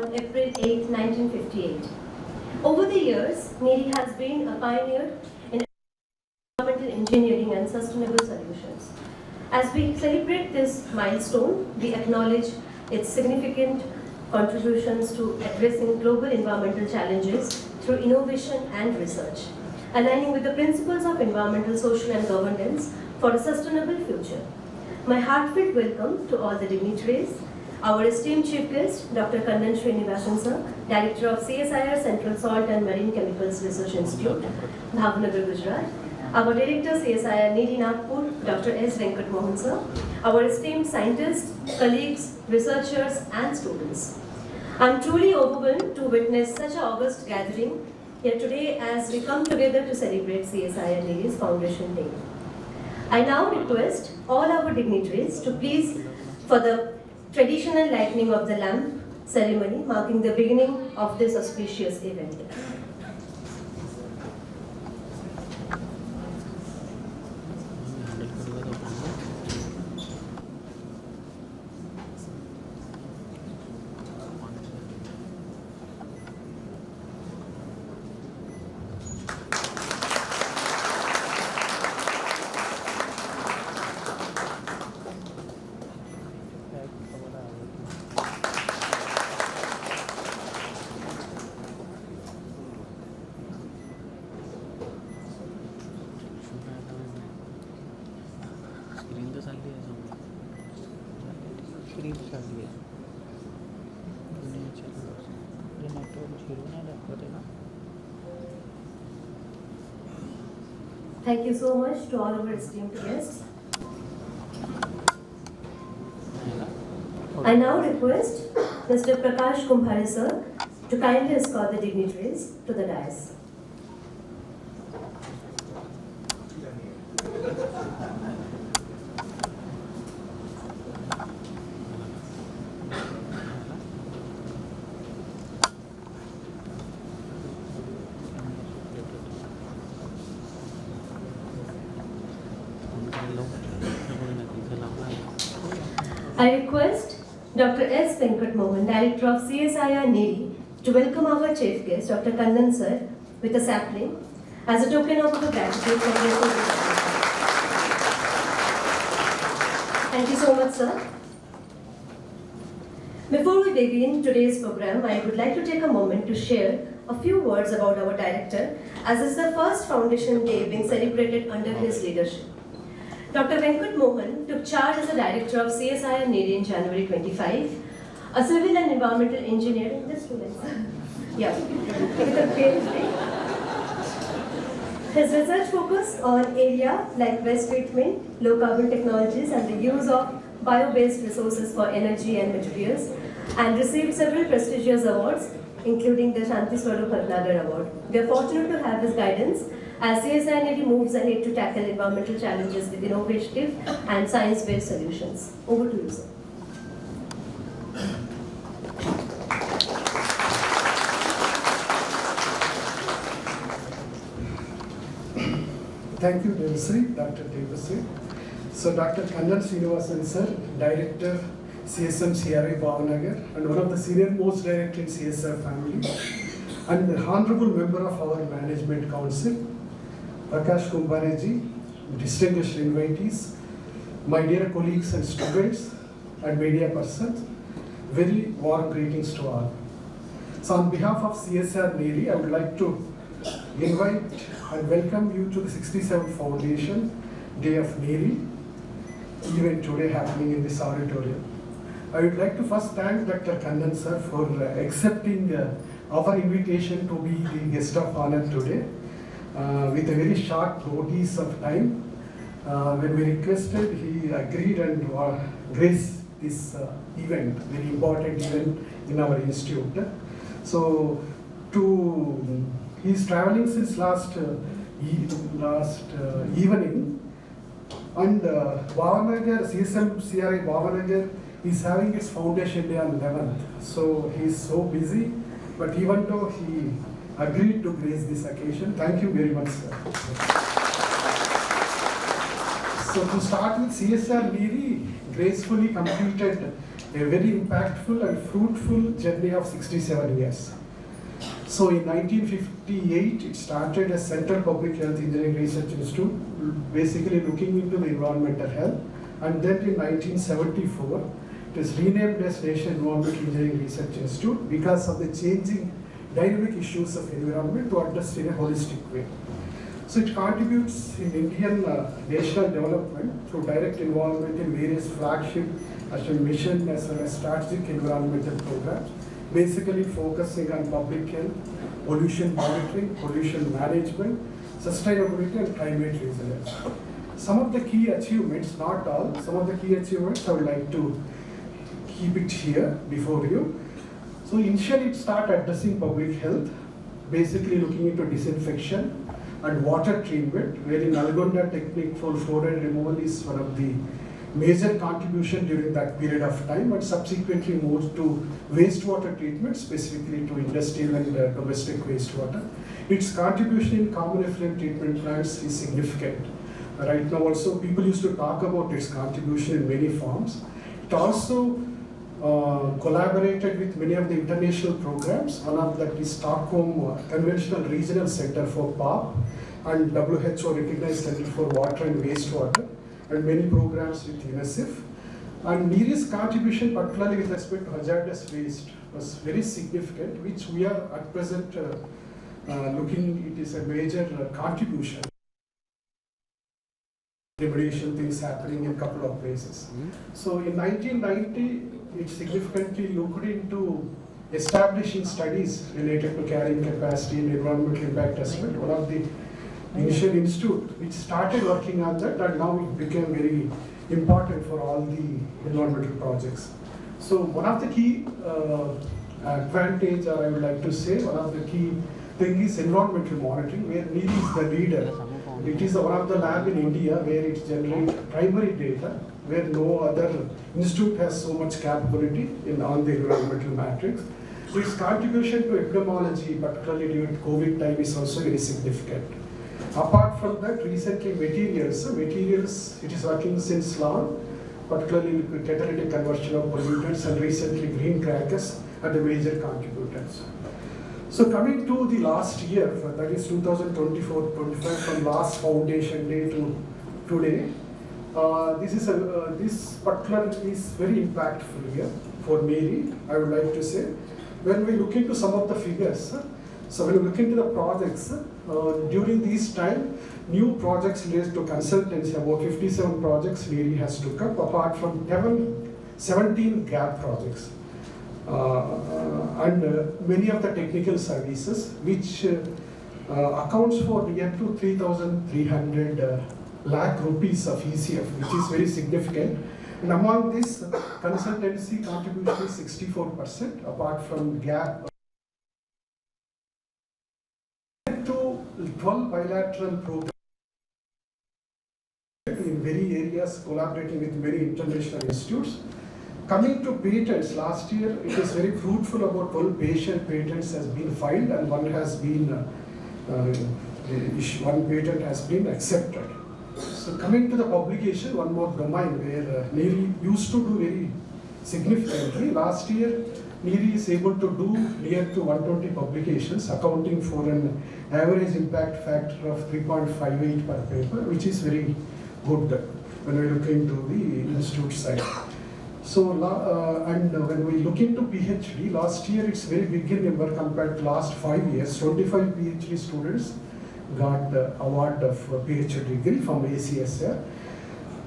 on April 8, 1958. Over the years, NEERI has been a pioneer in environmental engineering and sustainable solutions. As we celebrate this milestone, we acknowledge its significant contributions to addressing global environmental challenges through innovation and research, aligning with the principles of environmental, social and governance for a sustainable future. My heartfelt welcome to all the dignitaries, our esteemed Chief Guest, Dr. Kannan Srinivasan sir, Director of CSIR Central Salt and Marine Chemicals Research Institute, Bhavnagar, Gujarat, our Director CSIR-NEERI Nagpur, Dr. S. Venkat Mohan sir, our esteemed scientists, colleagues, researchers and students. I am truly overwhelmed to witness such an august gathering here today as we come together to celebrate CSIR-NEERI's Foundation Day. I now request all our dignitaries to please for the traditional lighting of the lamp ceremony marking the beginning of this auspicious event. Thank you so much to all our esteemed guests. I now request Mr. Prakash Kumbhare sir to kindly escort the dignitaries to the dais. I request Dr. S. Venkat Mohan, Director of CSIR-NEERI, to welcome our chief guest, Dr. Kannan sir, with a sapling as a token of our gratitude for their service. Thank you so much, sir. Before we begin today's program, I would like to take a moment to share a few words about our director, as is the first Foundation Day being celebrated under his leadership. Dr. Venkat Mohan took charge as the director of CSIR-NEERI in January 25, a civil and environmental engineer in this student. Yeah, with a PhD. His research focused on areas like waste treatment, low carbon technologies, and the use of bio-based resources for energy and materials, and received several prestigious awards, including the Shanti Swarup Bhatnagar Award. We are fortunate to have his guidance as CSIR-NEERI moves ahead to tackle environmental challenges with innovative and science-based solutions. Over to you, sir. Thank you, Dr. Devasri. So, Dr. Kannan Srinivasan sir, Director, CSM-CRI Bhavnagar, and one of the senior most director in CSR family, and the honorable member of our management council, Prakash Kumbhare ji, distinguished invitees, my dear colleagues and students and media persons, very warm greetings to all. So on behalf of CSIR-NEERI, I would like to invite and welcome you to the 67th Foundation Day of NEERI event today happening in this auditorium. I would like to first thank Dr. Kannan sir for accepting our invitation to be the guest of honor today. With a very short notice of time. When we requested, he agreed and graced this event, very important event in our institute. So, he's traveling since last evening, and Bhavnagar, CSM-CRI Bhavnagar is having its foundation day on 11th. So, he's so busy, but even though he agreed to grace this occasion. Thank you very much, sir. So to start with, CSIR-NEERI gracefully completed a very impactful and fruitful journey of 67 years. So in 1958, it started as Central Public Health Engineering Research Institute, basically looking into the environmental health. And then in 1974, it was renamed as National Environmental Engineering Research Institute because of the changing dynamic issues of environment to address in a holistic way. So it contributes in Indian national development through direct involvement in various flagship mission as well as strategic environmental programs, basically focusing on public health, pollution monitoring, pollution management, sustainability and climate resilience. Some of the key achievements, not all, some of the key achievements I would like to keep it here before you. So initially it started addressing public health, basically looking into disinfection and water treatment, where in Nalgonda technique for fluoride removal is one of the major contribution during that period of time, and subsequently moved to wastewater treatment, specifically to industrial and domestic wastewater. Its contribution in common effluent treatment plants is significant. Right now also people used to talk about its contribution in many forms. It also collaborated with many of the international programs. One of that is Stockholm Conventional Regional Center for PAP and WHO Recognized Center for Water and Wastewater, and many programs with UNICEF. And NEERI's contribution, particularly with respect to hazardous waste, was very significant, which we are at present looking, it is a major contribution. Remediation things happening in a couple of places. So in 1990, it significantly looked into establishing studies related to carrying capacity and environmental impact assessment. One of the initial institute which started working on that, and now it became very important for all the environmental projects. So one of the key advantage, or I would like to say, one of the key thing is environmental monitoring, where NEERI is the leader. It is one of the lab in India where it generates primary data, where no other institute has so much capability on the environmental matrix. So its contribution to epidemiology, particularly during COVID time, is also very significant. Apart from that, recently materials, it is working since long, particularly with catalytic conversion of pollutants, and recently green crackers are the major contributors. So coming to the last year, that is 2024-25, from last foundation day to today, this particular is very impactful year for NEERI, I would like to say. When we look into some of the figures, so when we look into the projects, during this time, new projects related to consultancy, about 57 projects NEERI has took up, apart from 17 gap projects. And many of the technical services, which accounts for near to 3,300 lakh rupees of ECF, which is very significant. And among this, consultancy contribution is 64%, apart from gap. To 12 bilateral programs in many areas, collaborating with many international institutes. Coming to patents, last year it was very fruitful. About 12 patents has been filed, and one has been one patent has been accepted. So coming to the publication, one more domain where NEERI used to do very significantly. Last year, NEERI is able to do near to 120 publications, accounting for an average impact factor of 3.58 per paper, which is very good when we look into the institute side. So, and when we look into PhD, last year it's very big in number compared to last 5 years. 25 PhD students got the award of PhD degree from CSIR.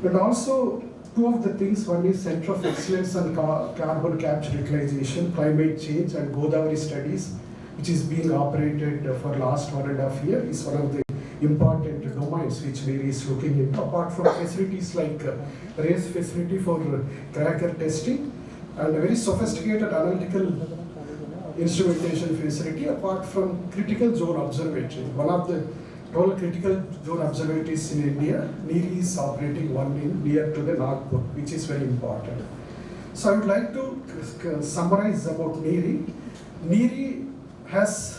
But also, two of the things, one is Center of Excellence on Carbon Capture Utilization, Climate Change and Godavari Studies, which is being operated for last 1.5 years, is one of the important domains which NEERI is looking into, apart from facilities like race facility for cracker testing and a very sophisticated analytical instrumentation facility, apart from critical zone observatory. One of the total critical zone observatories in India, NEERI is operating one in near to the Nagpur, which is very important. So I would like to summarize about NEERI. NEERI has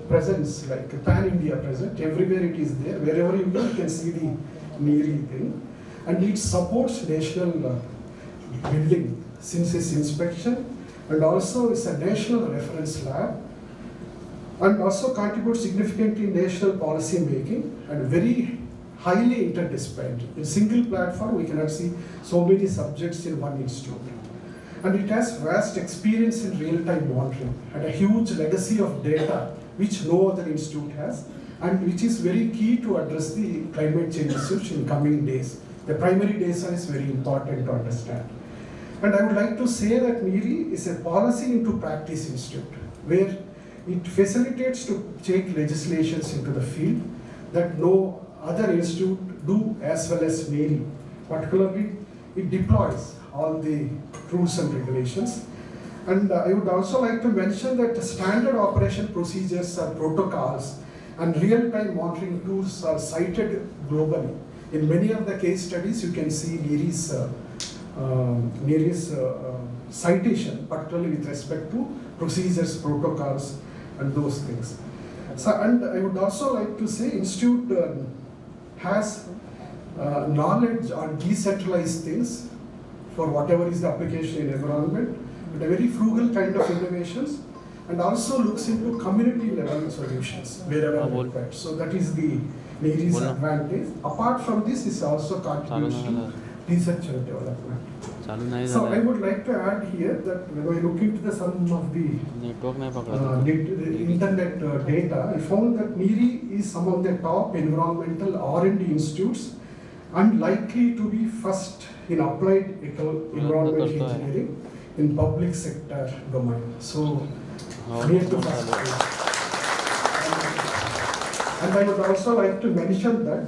presence, like pan-India present, everywhere it is there, wherever you go you can see the NEERI thing, and it supports national building since its inspection, and also is a national reference lab, and also contributes significantly in national policy making and very highly interdisciplinary. In single platform, we cannot see so many subjects in one institute. And it has vast experience in real-time monitoring and a huge legacy of data which no other institute has, and which is very key to address the climate change issues in coming days. The primary data is very important to understand. And I would like to say that NEERI is a policy into practice institute, where it facilitates to take legislations into the field that no other institute do as well as NEERI. Particularly, it deploys all the rules and regulations. And I would also like to mention that the standard operation procedures or protocols and real-time monitoring tools are cited globally. In many of the case studies, you can see NEERI's citation, particularly with respect to procedures, protocols, and those things. So, and I would also like to say, Institute has knowledge on decentralized things for whatever is the application in environment, but a very frugal kind of innovations, and also looks into community level solutions wherever required. So that is the NEERI's advantage. Apart from this, it also contributes to research and development. So I would like to add here that when we look into some of the internet data, I found that NEERI is among the top environmental R&D institutes and likely to be first in applied environmental engineering in public sector domain. So near to first place. And I would also like to mention that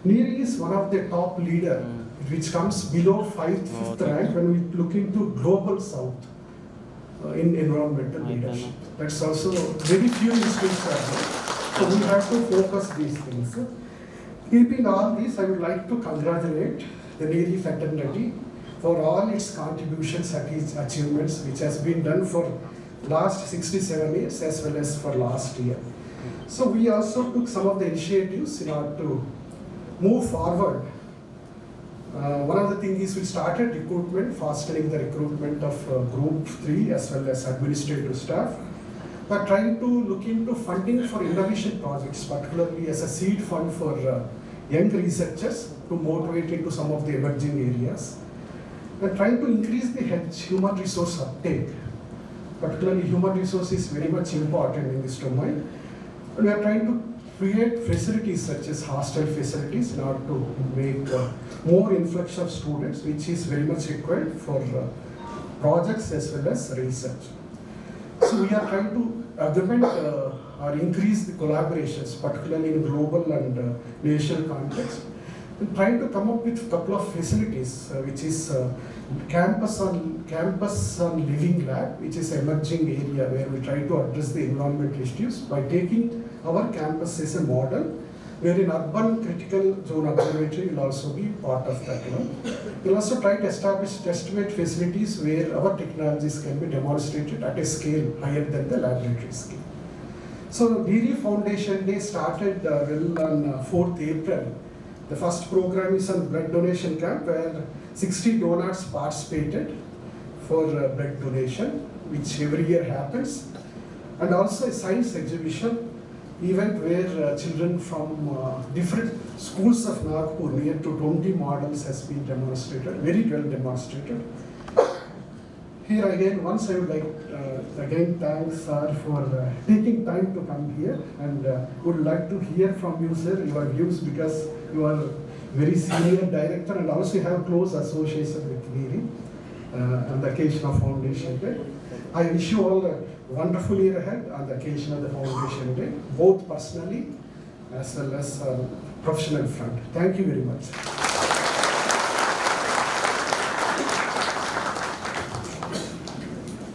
NEERI is one of the top leader, which comes below fifth rank when we look into global south in environmental leadership. That's also very few institutes are there. So we have to focus these things. Keeping all these, I would like to congratulate the NEERI fraternity for all its contributions and its achievements, which has been done for last 67 years as well as for last year. So we also took some of the initiatives in order to move forward. One of the things is we started recruitment, fostering the recruitment of group 3 as well as administrative staff. We're trying to look into funding for innovation projects, particularly as a seed fund for young researchers to motivate into some of the emerging areas. We're trying to increase the human resource uptake. Particularly human resource is very much important in this domain. And we are trying to create facilities such as hostel facilities in order to make more influx of students, which is very much required for projects as well as research. So we are trying to augment or increase the collaborations, particularly in global and national context, and trying to come up with a couple of facilities, which is campus on living lab, which is an emerging area where we try to address the environmental issues by taking our campus as a model, where in urban critical zone observatory will also be part of that one. We'll also try to establish test bed facilities where our technologies can be demonstrated at a scale higher than the laboratory scale. So NEERI Foundation Day started on 4th April. The first program is on blood donation camp where 60 donors participated for blood donation, which every year happens, and also a science exhibition event where children from different schools of Nagpur, near to 20 models has been demonstrated, very well demonstrated. Here again, once I would like again thank sir for taking time to come here, and would like to hear from you, sir, your views, because you are very senior director and also have close association with NEERI on the occasion of Foundation Day. I wish you all a wonderful year ahead on the occasion of the Foundation Day, both personally as well as professional front. Thank you very much.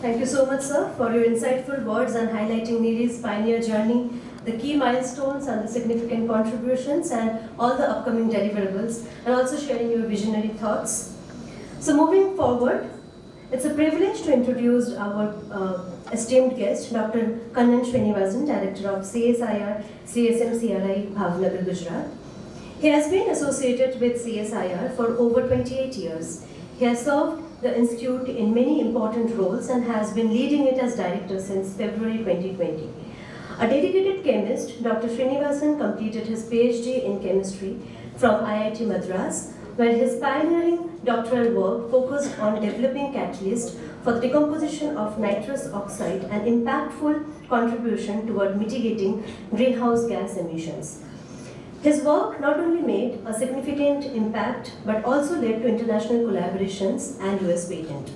Thank you so much, sir, for your insightful words and highlighting NEERI's pioneer journey, the key milestones and the significant contributions, and all the upcoming deliverables, and also sharing your visionary thoughts. So moving forward, it's a privilege to introduce our esteemed guest, Dr. Kannan Srinivasan, Director of CSIR-CSM-CRI, Bhavnagar, Gujarat. He has been associated with CSIR for over 28 years. He has served the institute in many important roles and has been leading it as director since February 2020. A dedicated chemist, Dr. Srinivasan completed his PhD in chemistry from IIT Madras, where his pioneering doctoral work focused on developing catalysts for the decomposition of nitrous oxide, an impactful contribution toward mitigating greenhouse gas emissions. His work not only made a significant impact but also led to international collaborations and US patent.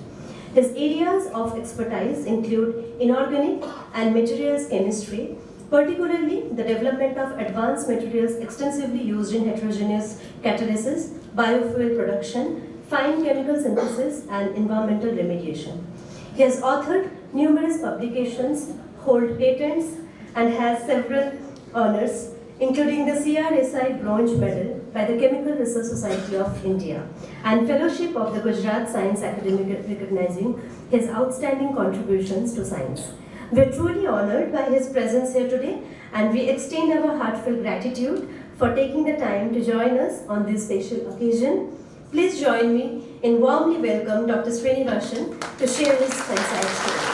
His areas of expertise include inorganic and materials chemistry, particularly the development of advanced materials extensively used in heterogeneous catalysis, biofuel production, fine chemical synthesis, and environmental remediation. He has authored numerous publications, holds patents, and has several honors, including the CSIR Bronze Medal by the Chemical Research Society of India and Fellowship of the Gujarat Science Academy recognizing his outstanding contributions to science. We are truly honored by his presence here today, and we extend our heartfelt gratitude for taking the time to join us on this special occasion. Please join me in warmly welcome Dr. Srinivasan to share his insights today.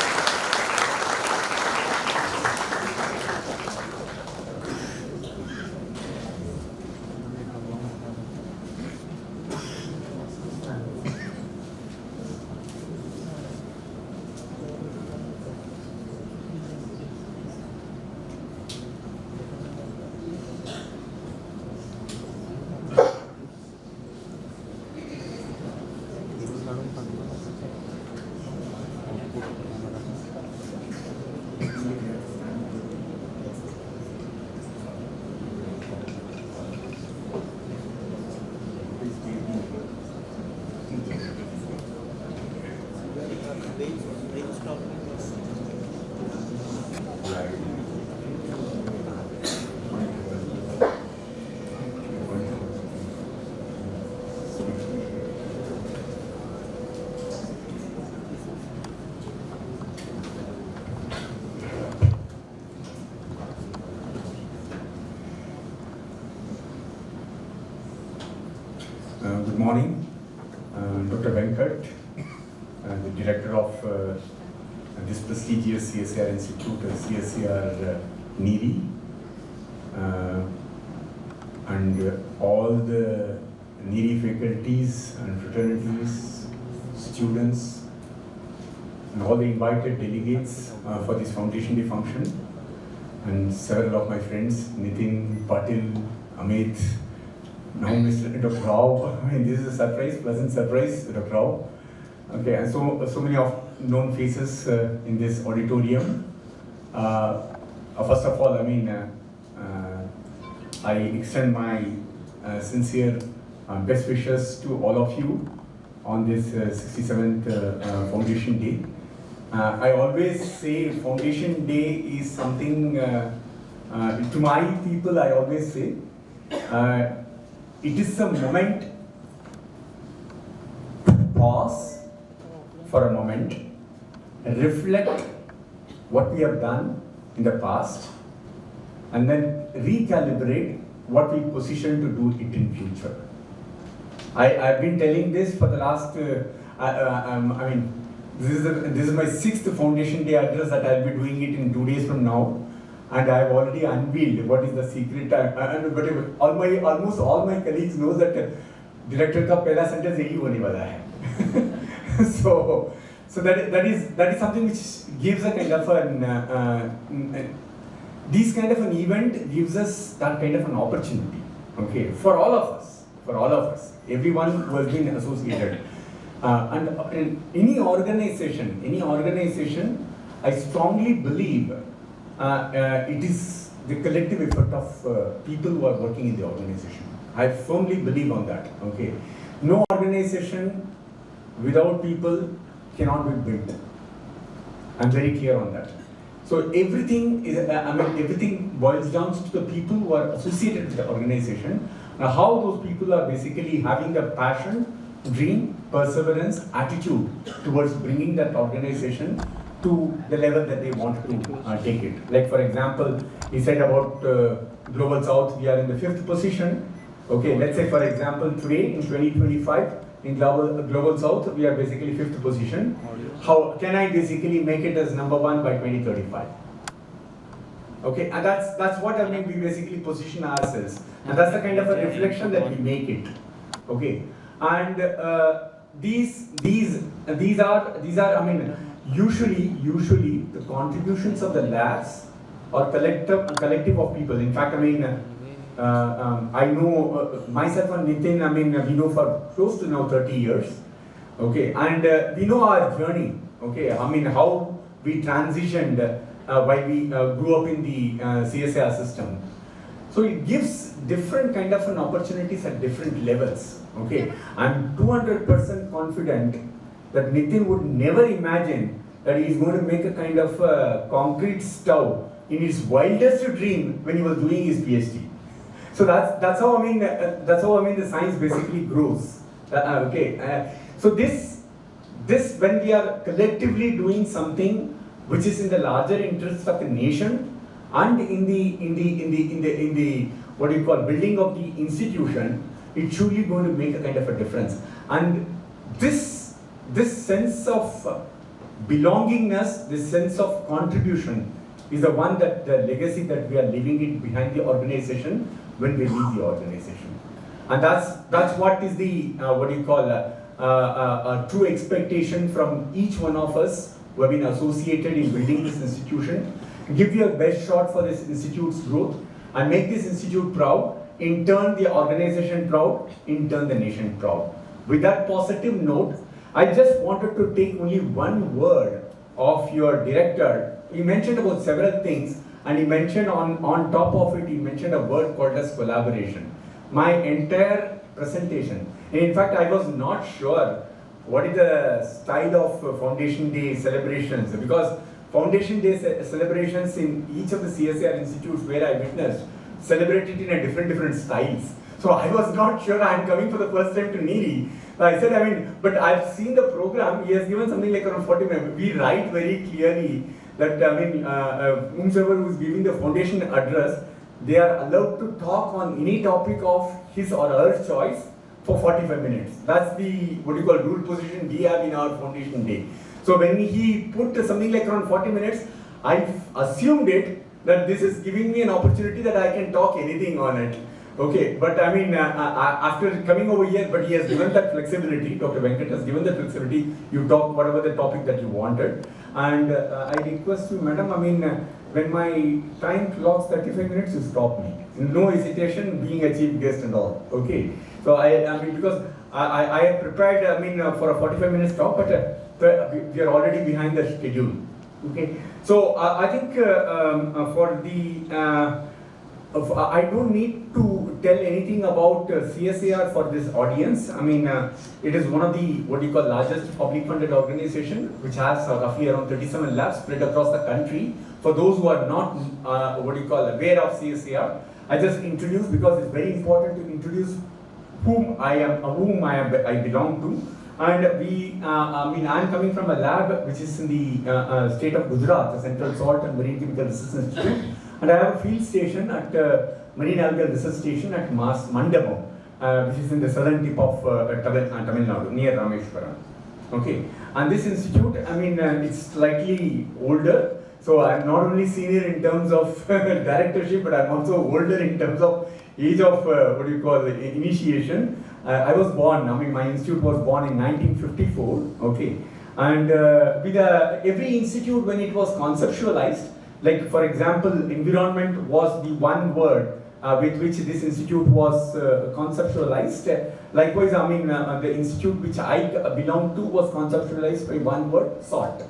Good morning, Dr. Venkat, the director of this prestigious CSIR Institute, CSIR-NEERI, and all the NEERI faculties and fraternities, students, and all the invited delegates for this Foundation Day function, and several of my friends, Nitin, Patil, Amit, now Mr. Dr. Rao. I mean, this is a surprise, pleasant surprise, Dr. Rao. Okay, and so many of known faces in this auditorium. First of all, I mean, I extend my sincere best wishes to all of you on this 67th Foundation Day. I always say Foundation Day is something, to my people I always say, it is a moment to pause for a moment, reflect what we have done in the past, and then recalibrate what we position to do it in future. I've been telling this for the last, I mean, this is my 6th Foundation Day address that I'll be doing it in 2 days from now. And I've already unveiled what is the secret. But almost all my colleagues know that director का पहला sentence यही होने वाला है. So that is something which gives a kind of an this kind of an event gives us that kind of an opportunity. Okay, for all of us, everyone who has been associated, and in any organization, I strongly believe. It is the collective effort of people who are working in the organization. I firmly believe on that. Okay, no organization without people cannot be built. I'm very clear on that. So everything is, everything boils down to the people who are associated with the organization. Now, how those people are basically having the passion, dream, perseverance, attitude towards bringing that organization to the level that they want to take it. Like for example, he said about Global South, we are in the 5th position. Okay, let's say for example, today in 2025, In global South, we are basically 5th position. How can I basically make it as number 1 by 2035? Okay, and that's what I mean. We basically position ourselves, and that's the kind of a reflection that we make it. Okay, and these are I mean usually the contributions of the labs or collective of people. In fact, I mean I know myself and Nitin. I mean we know for close to now 30 years. Okay, and we know our journey. Okay, I mean how we transitioned while we grew up in the CSIR system. So it gives different kind of an opportunities at different levels. Okay, I'm 200% confident that Nitin would never imagine that he's going to make a kind of concrete stove in his wildest dream when he was doing his PhD. So that's how I mean the science basically grows. So this when we are collectively doing something which is in the larger interest of the nation and in the what you call building of the institution, it's surely going to make a kind of a difference. And this sense of belongingness, this sense of contribution is the one that the legacy that we are leaving it behind the organization when we leave the organization. And that's what is the what you call a true expectation from each one of us who have been associated in building this institution. Give your best shot for this institute's growth and make this institute proud, in turn the organization proud, in turn the nation proud. With that positive note, I just wanted to take only one word of your director. He mentioned about several things, and he mentioned on top of it, he mentioned a word called as collaboration. My entire presentation, and in fact I was not sure what is the style of Foundation Day celebrations, because Foundation Day celebrations in each of the CSIR institutes where I witnessed celebrated in a different styles. So I was not sure. I'm coming for the first time to NEERI. I said, I mean, but I've seen the program. He has given something like around 40 minutes. We write very clearly that, I mean, whomsoever who is giving the foundation address, they are allowed to talk on any topic of his or her choice for 45 minutes. That's the, what you call, rule position we have in our Foundation Day. So when he put something like around 40 minutes, I assumed it that this is giving me an opportunity that I can talk anything on it. Okay, but I mean, after coming over here, but he has given that flexibility, Dr. Venkat has given that flexibility, you talk whatever the topic that you wanted. And I request you, madam, I mean, when my time clocks 35 minutes, you stop me. No hesitation, being a chief guest and all, okay. So I mean, because I have prepared, I mean, for a 45 minutes talk, but we are already behind the schedule. Okay, so I think for the I don't need to tell anything about CSIR for this audience. I mean, it is one of the what you call largest public funded organization, which has roughly around 37 labs spread across the country. For those who are not what you call aware of CSIR, I just introduce because it's very important to introduce whom I belong to. And we, I mean, I'm coming from a lab which is in the state of Gujarat, the Central Salt and Marine Chemical Research Institute, and I have a field station at Marine Algal Research Station at Mandapam, which is in the southern tip of Tamil Nadu, near Rameshwaram. Okay, and this institute, I mean, it's slightly older, so I'm not only senior in terms of directorship, but I'm also older in terms of age of what do you call initiation. I was born, I mean, my institute was born in 1954, okay, and with every institute when it was conceptualized, like for example, environment was the one word with which this institute was conceptualized. Likewise, I mean, the institute which I belong to was conceptualized by one word, salt.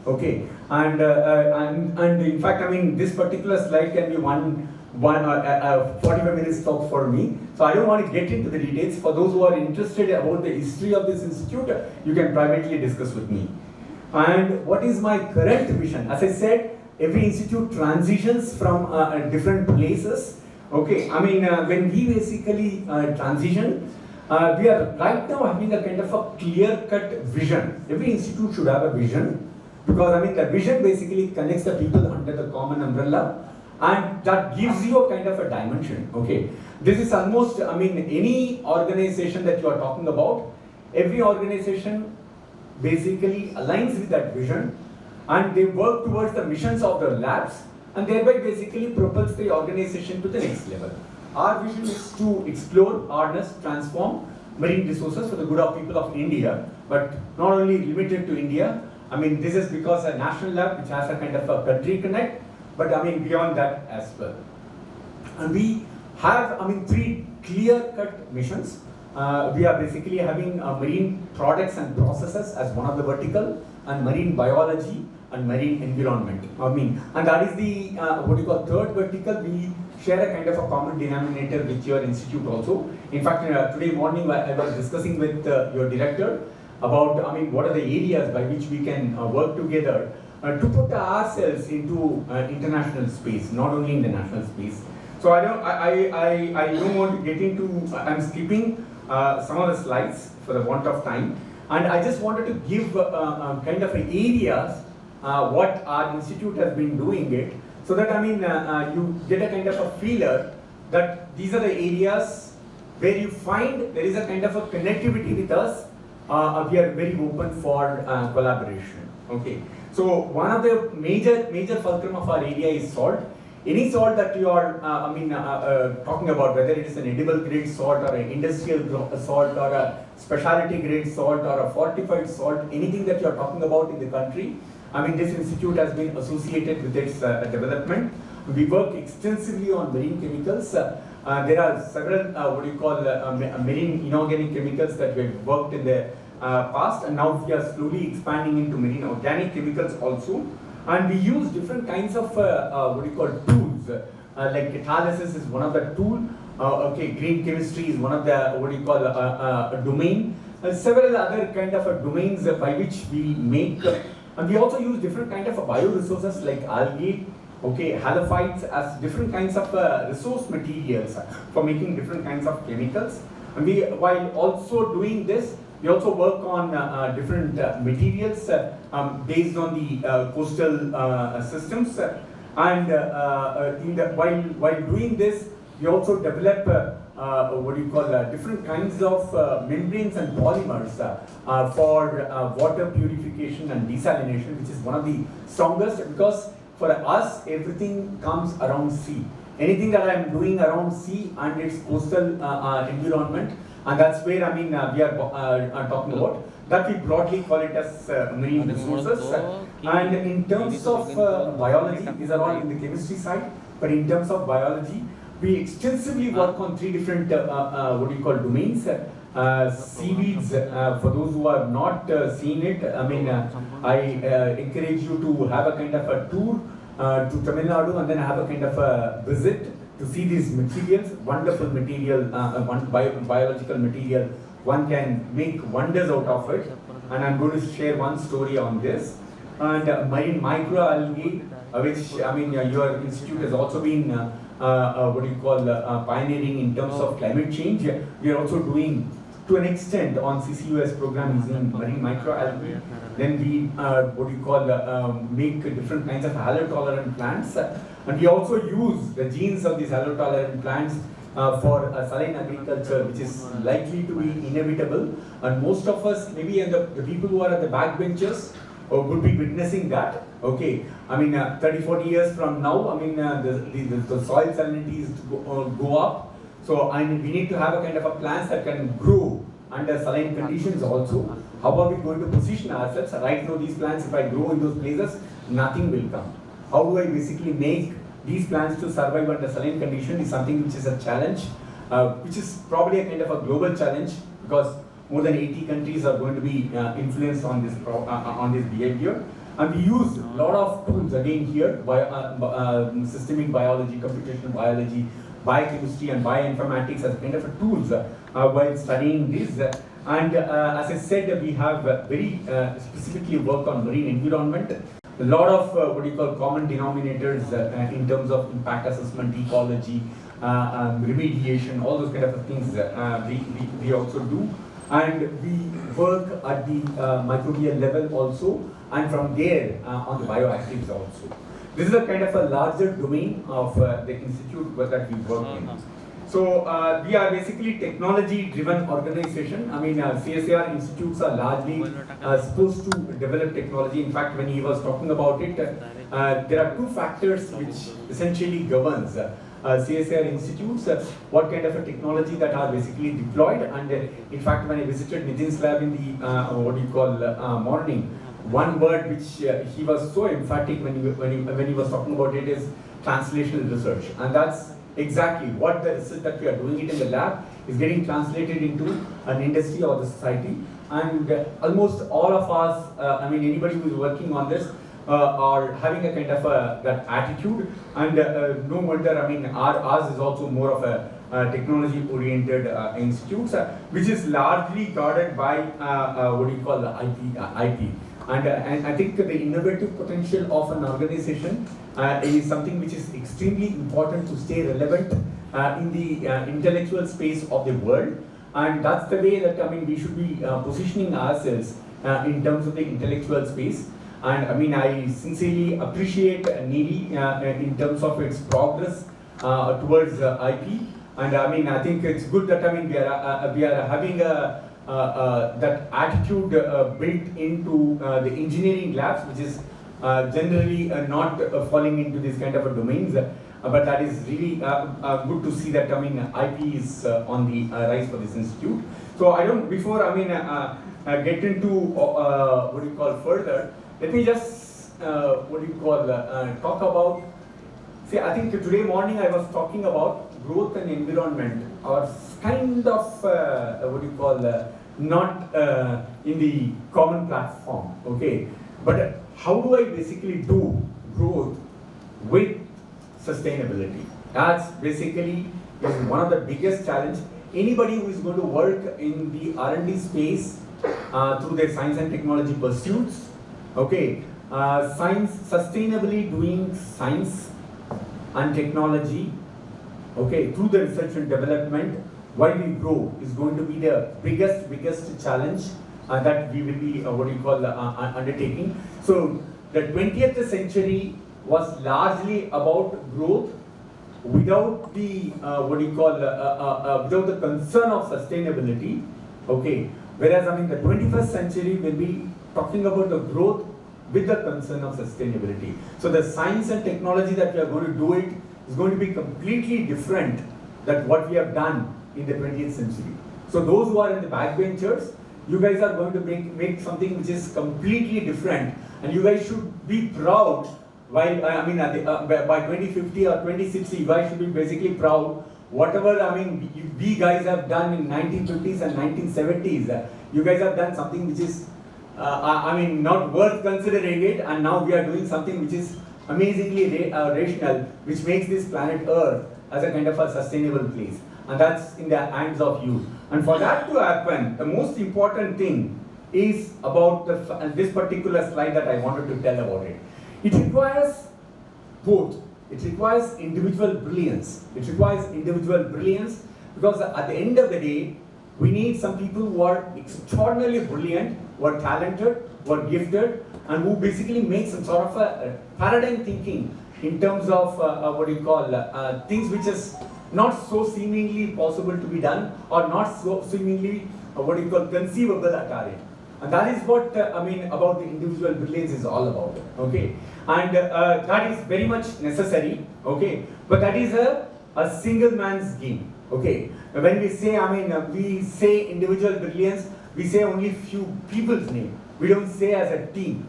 Okay, and in fact, I mean, this particular slide can be 45 minutes talk for me. So I don't want to get into the details. For those who are interested about the history of this institute, you can privately discuss with me. And what is my current vision? As I said, every institute transitions from different places. Okay, I mean, when we basically transition, we are right now having a kind of a clear-cut vision. Every institute should have a vision, because I mean, the vision basically connects the people under the common umbrella, and that gives you a kind of a dimension. Okay, this is almost, I mean, any organization that you are talking about, every organization basically aligns with that vision and they work towards the missions of the labs and thereby basically propels the organization to the next level. Our vision is to explore, harness, transform marine resources for the good of people of India, but not only limited to India. I mean, this is because a national lab which has a kind of a country connect, but I mean beyond that as well. And we have, I mean, 3 clear-cut missions. We are basically having marine products and processes as one of the vertical, and marine biology and marine environment. I mean, and that is the what you call third vertical. We share a kind of a common denominator with your institute also. In fact, today morning I was discussing with your director about, I mean, what are the areas by which we can work together to put ourselves into international space, not only in the national space. So I don't want to get into. I'm skipping some of the slides for the want of time, and I just wanted to give kind of areas what our institute has been doing it, so that, I mean, you get a kind of a feeler that these are the areas where you find there is a kind of a connectivity with us. We are very open for collaboration. Okay, so one of the major fulcrum of our area is salt. Any salt that you are, talking about, whether it is an edible grade salt or an industrial salt or a specialty grade salt or a fortified salt, anything that you are talking about in the country, I mean, this institute has been associated with its development. We work extensively on marine chemicals. There are several, marine inorganic chemicals that we have worked in the past, and now we are slowly expanding into marine organic chemicals also. And we use different kinds of tools, like catalysis is one of the tool. Green chemistry is one of the domain. Several other kind of domains by which we make. And we also use different kind of bioresources like algae, halophytes as different kinds of resource materials for making different kinds of chemicals. And we, while also doing this, we also work on different materials based on the coastal systems. And while doing this, we also develop different kinds of membranes and polymers for water purification and desalination, which is one of the strongest, because for us everything comes around sea. Anything that I am doing around sea and its coastal environment, and that's where, I mean, we are talking about. That we broadly call it as marine resources. And in terms of biology, these are all in the chemistry side, but in terms of biology, we extensively work on 3 different domains. Seaweeds, for those who have not seen it, I mean, I encourage you to have a kind of a tour to Tamil Nadu and then have a kind of a visit to see these materials, wonderful material, biological material. One can make wonders out of it, and I'm going to share one story on this. And marine microalgae, which, I mean, your institute has also been pioneering in terms of climate change. We are also doing, to an extent, on CCUS program using marine microalgae. Then we make different kinds of halo-tolerant plants, and we also use the genes of these halo-tolerant plants for saline agriculture, which is likely to be inevitable. And most of us, maybe the people who are at the backbenchers, would be witnessing that. Okay, I mean, 30-40 years from now, I mean, the soil salinity is to go up. So we need to have a kind of a plants that can grow under saline conditions also. How are we going to position ourselves? Right now, these plants, if I grow in those places, nothing will come. How do I basically make these plants to survive under saline condition is something which is a challenge, which is probably a kind of a global challenge, because more than 80 countries are going to be influenced on this behavior. And we use a lot of tools again here, systemic biology, computational biology, biochemistry and bioinformatics as kind of a tools while studying this. And as I said, we have very specifically worked on marine environment. A lot of common denominators in terms of impact assessment, ecology, remediation, all those kind of things we also do. And we work at the microbial level also, and from there on the bioactives also. This is a kind of a larger domain of the institute that we work in. So we are basically technology-driven organization. I mean, CSIR institutes are largely supposed to develop technology. In fact, when he was talking about it, there are two factors which essentially governs CSIR institutes, what kind of a technology that are basically deployed. And in fact, when I visited Nitin's lab in the morning, one word which he was so emphatic when he was talking about it is translational research, and that's exactly what the research that we are doing it in the lab is getting translated into an industry or the society. And almost all of us, I mean, anybody who is working on this are having a kind of that attitude. And no wonder, I mean, ours is also more of a technology-oriented institutes, which is largely guarded by IP. And I think the innovative potential of an organization is something which is extremely important to stay relevant in the intellectual space of the world. And that's the way that, I mean, we should be positioning ourselves in terms of the intellectual space. And I mean, I sincerely appreciate NEERI in terms of its progress towards IP. And I mean, I think it's good that, I mean, we are having that attitude built into the engineering labs, which is generally not falling into this kind of a domains. But that is really good to see that, I mean, IP is on the rise for this institute. So I don't, before, I mean, get into further, let me just talk about, see, I think today morning I was talking about growth and environment, or kind of not in the common platform, okay? But how do I basically do growth with sustainability? That's basically is one of the biggest challenge. Anybody who is going to work in the R&D space through their science and technology pursuits, okay, sustainably doing science and technology, okay, through the research and development, while we grow, is going to be the biggest challenge that we will be undertaking. So the 20th century was largely about growth without the without the concern of sustainability, okay. Whereas, I mean, the 21st century will be talking about the growth with the concern of sustainability. So the science and technology that we are going to do it is going to be completely different than what we have done in the 20th century. So those who are in the backbenchers, you guys are going to make something which is completely different, and you guys should be proud. While I mean, by 2050 or 2060, you guys should be basically proud. Whatever, I mean, we guys have done in 1950s and 1970s, you guys have done something which is, I mean, not worth considering it, and now we are doing something which is amazingly rational, which makes this planet Earth as a kind of a sustainable place. And that's in the hands of you. And for that to happen, the most important thing is about this particular slide that I wanted to tell about it. It requires both. It requires individual brilliance. It requires individual brilliance because at the end of the day, we need some people who are extraordinarily brilliant, who are talented, who are gifted, and who basically make some sort of a paradigm thinking in terms of things which is not so seemingly possible to be done, or not so seemingly conceivable at our end. And that is what I mean about the individual brilliance is all about, okay? And that is very much necessary, okay? But that is a single man's game, okay? When we say, I mean, we say individual brilliance, we say only few people's name. We don't say as a team.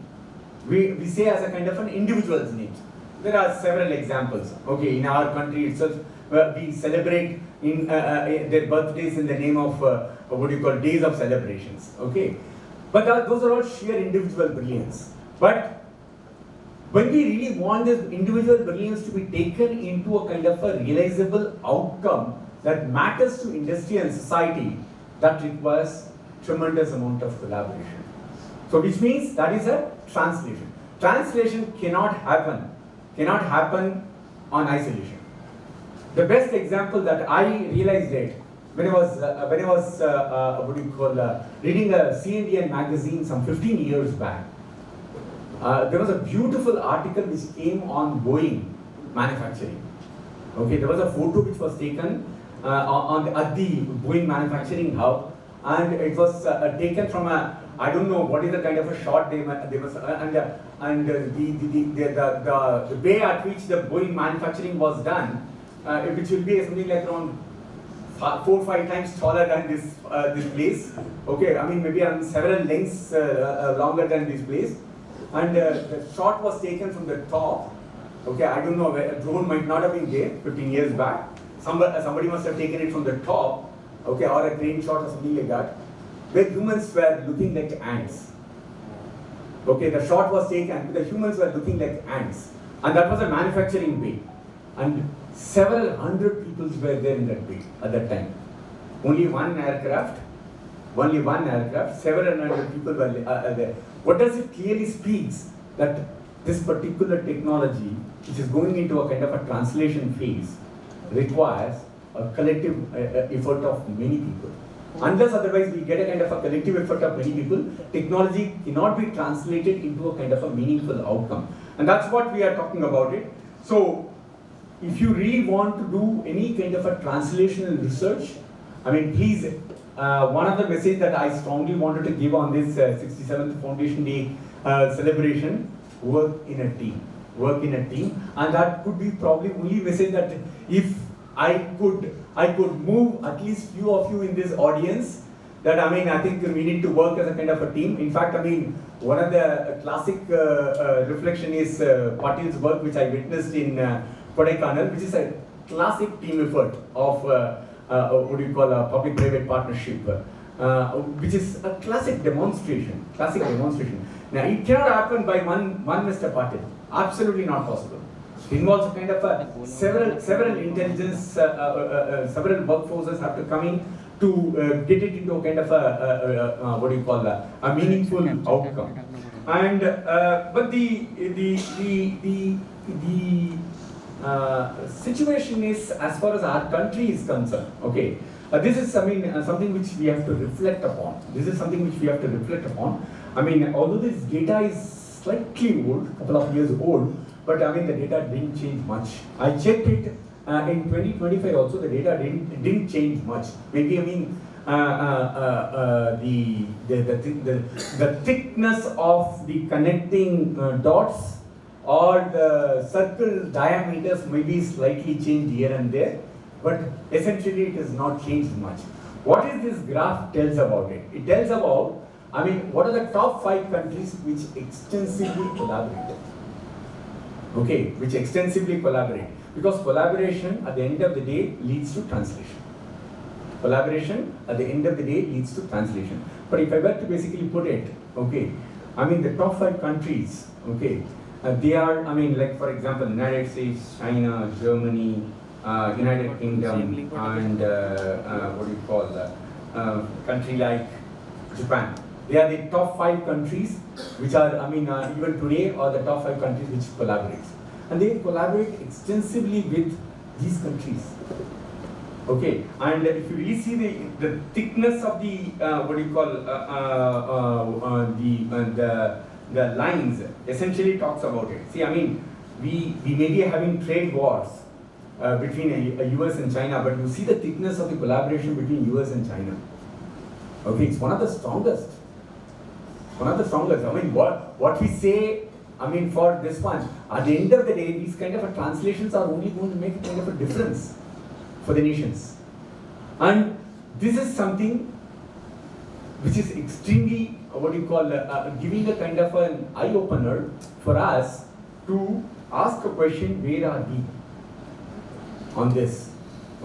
We say as a kind of an individual's name. There are several examples, okay? In our country itself, we celebrate in their birthdays in the name of days of celebrations, okay? But those are all sheer individual brilliance. But when we really want this individual brilliance to be taken into a kind of a realizable outcome that matters to industry and society, that requires tremendous amount of collaboration. So which means that is a translation. Translation cannot happen on isolation. The best example that I realized it when I was reading a CNDN magazine some 15 years back. There was a beautiful article which came on Boeing manufacturing. Okay, there was a photo which was taken at the Boeing manufacturing hub, and it was taken from a, I don't know what is the kind of a shot they must, the way at which the Boeing manufacturing was done, which will be something like around 4 or 5 times taller than this place. Okay, I mean maybe several lengths longer than this place, and the shot was taken from the top. Okay, I don't know, a drone might not have been there 15 years back. Somebody must have taken it from the top, okay, or a crane shot or something like that, where humans were looking like ants. Okay, the shot was taken, the humans were looking like ants, and that was a manufacturing bay, and several hundred people were there in that bay at that time. Only one aircraft, several hundred people were there. What does it clearly speaks? That this particular technology, which is going into a kind of a translation phase, requires a collective effort of many people. Unless otherwise we get a kind of a collective effort of many people, technology cannot be translated into a kind of a meaningful outcome. And that's what we are talking about it. So, if you really want to do any kind of a translational research, I mean, please, one of the messages that I strongly wanted to give on this 67th Foundation Day celebration, work in a team, and that could be probably only message that if I could move at least few of you in this audience, that I mean, I think we need to work as a kind of a team. In fact, I mean, one of the classic reflection is Patil's work, which I witnessed in Kodaikanal, which is a classic team effort of what do you call a public-private partnership, which is a classic demonstration. Now, it cannot happen by one Mr. Patil. Absolutely not possible. It involves a kind of several intelligence, several workforces have to come in to get it into a kind of what do you call a meaningful outcome. And but the situation is, as far as our country is concerned, okay. This is something which we have to reflect upon. I mean, although this data is slightly old, couple of years old, but I mean the data didn't change much. I checked it in 2025 also. The data didn't change much. Maybe I mean the thickness of the connecting dots or the circle diameters may be slightly changed here and there, but essentially it has not changed much. What is this graph tells about it? It tells about, I mean, what are the top 5 countries which extensively collaborate? Okay, which extensively collaborate. Because collaboration at the end of the day leads to translation. But if I were to basically put it, okay, I mean the top 5 countries, okay, they are, I mean, like for example, United States, China, Germany, United Kingdom, and what do you call that? Country like Japan. They are the top 5 countries which are, I mean, even today are the top 5 countries which collaborate. And they collaborate extensively with these countries. Okay, and if you really see the thickness of the, what do you call, the lines, essentially talks about it. See, I mean, we may be having trade wars between US and China, but you see the thickness of the collaboration between US and China. Okay, it's one of the strongest. I mean, what we say, I mean, for this one, at the end of the day, these kind of translations are only going to make a kind of a difference for the nations. And this is something which is extremely, what do you call, giving a kind of an eye-opener for us to ask a question, where are we on this?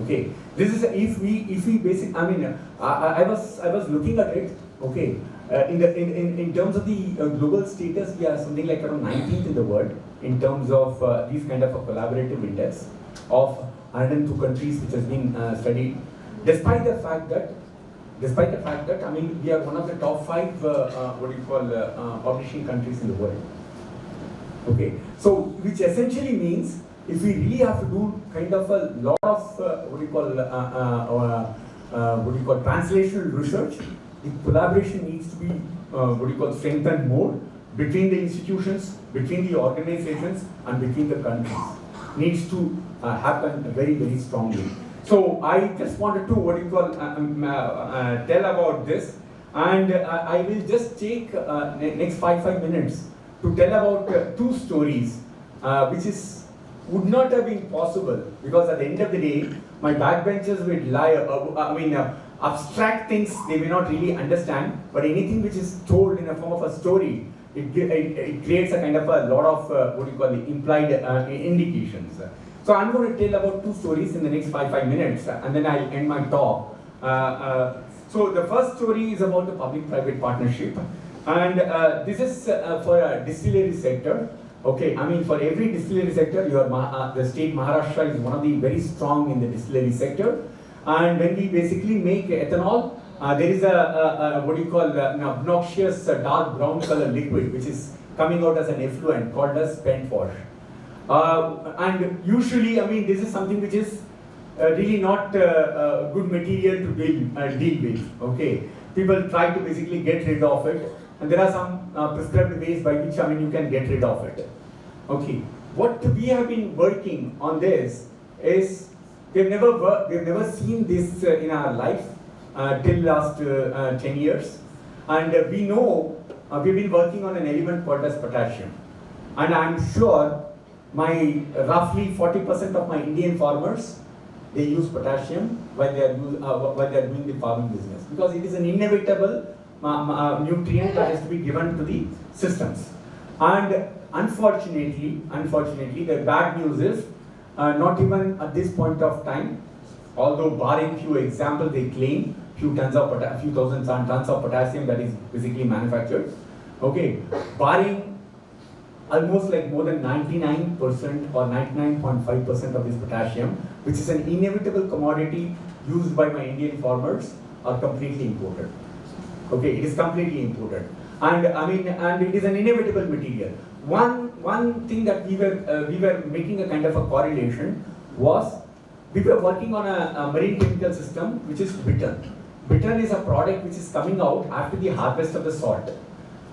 Okay, this is if we basic. I mean, I was looking at it. Okay, in terms of the global status, we are something like around 19th in the world in terms of these kind of a collaborative index of 102 countries which has been studied. Despite the fact that I mean we are one of the top 5 what do you call publishing countries in the world. Okay, so which essentially means if we really have to do kind of a lot of what do you call translational research, the collaboration needs to be what do you call strengthened more between the institutions, between the organizations, and between the countries. Needs to happen very, very strongly. So I just wanted to tell about this, and I will just take next five minutes to tell about two stories, which would not have been possible because at the end of the day, my backbenchers would abstract things they may not really understand, but anything which is told in a form of a story, it creates a kind of a lot of implied indications. So I'm going to tell about two stories in the next five minutes, and then I'll end my talk. So the first story is about the public-private partnership, and this is for a distillery sector. Okay, I mean for every distillery sector, the state Maharashtra is one of the very strong in the distillery sector, and when we basically make ethanol, there is an obnoxious dark brown color liquid which is coming out as an effluent called as spent wash. And usually, I mean, this is something which is really not good material to deal with. Okay, people try to basically get rid of it, and there are some prescribed ways by which you can get rid of it. Okay, what we have been working on this is we've never seen this in our life till last 10 years, and we know we've been working on an element called as potassium, and I'm sure my roughly 40% of my Indian farmers, they use potassium while they are doing the farming business, because it is an inevitable nutrient that has to be given to the systems. And unfortunately, the bad news is not even at this point of time, although barring few examples, they claim few thousand tons of potassium that is basically manufactured. Okay, barring almost like more than 99% or 99.5% of this potassium, which is an inevitable commodity used by my Indian farmers, are completely imported. Okay, it is completely imported, and and it is an inevitable material. One thing that we were making a kind of a correlation was we were working on a marine chemical system which is bittern. Bittern is a product which is coming out after the harvest of the salt.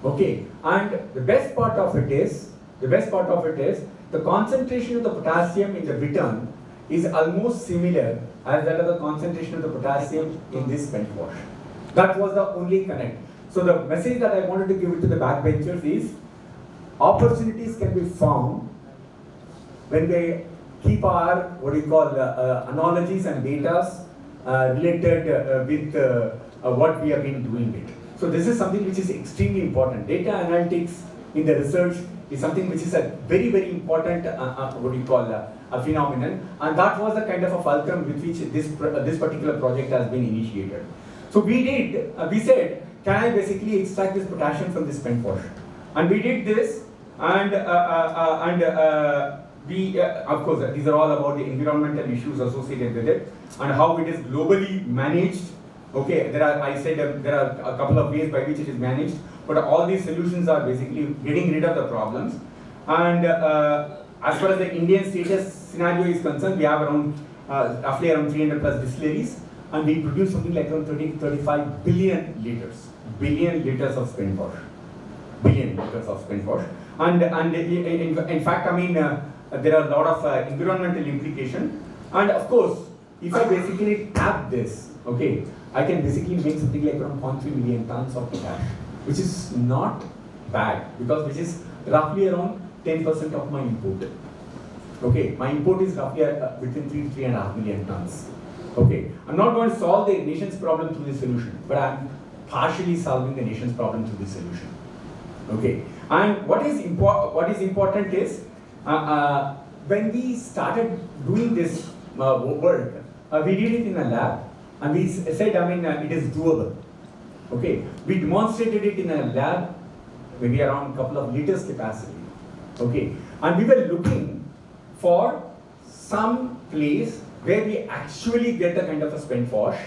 Okay, and the best part of it is the concentration of the potassium in the bittern is almost similar as that of the concentration of the potassium in this spent wash. That was the only connect. So the message that I wanted to give it to the backbenchers is opportunities can be found when they keep our analogies and data related with what we have been doing it. So this is something which is extremely important. Data analytics in the research is something which is a very, very important a phenomenon, and that was the kind of a fulcrum with which this particular project has been initiated. So we said, can I basically extract this potassium from this spent wash? And we did this, and we of course these are all about the environmental issues associated with it and how it is globally managed. Okay, there are a couple of ways by which it is managed, but all these solutions are basically getting rid of the problems. And as far as the Indian status scenario is concerned, we have roughly around 300 plus distilleries, and we produce something like around 30 to 35 billion liters of spent wash. And in fact, there are a lot of environmental implication. And of course, if I basically tap this, okay, I can basically make something like around 0.3 million tons of potash, which is not bad, because which is roughly around 10% of my input. Okay, my input is roughly between 3 to 3.5 million tons. Okay, I'm not going to solve the nation's problem through this solution, but I'm partially solving the nation's problem through this solution. Okay, and what is important is when we started doing this work, we did it in a lab, and we said, it is doable. Okay, we demonstrated it in a lab, maybe around a couple of liters capacity. Okay, and we were looking for some place where we actually get a kind of a spent wash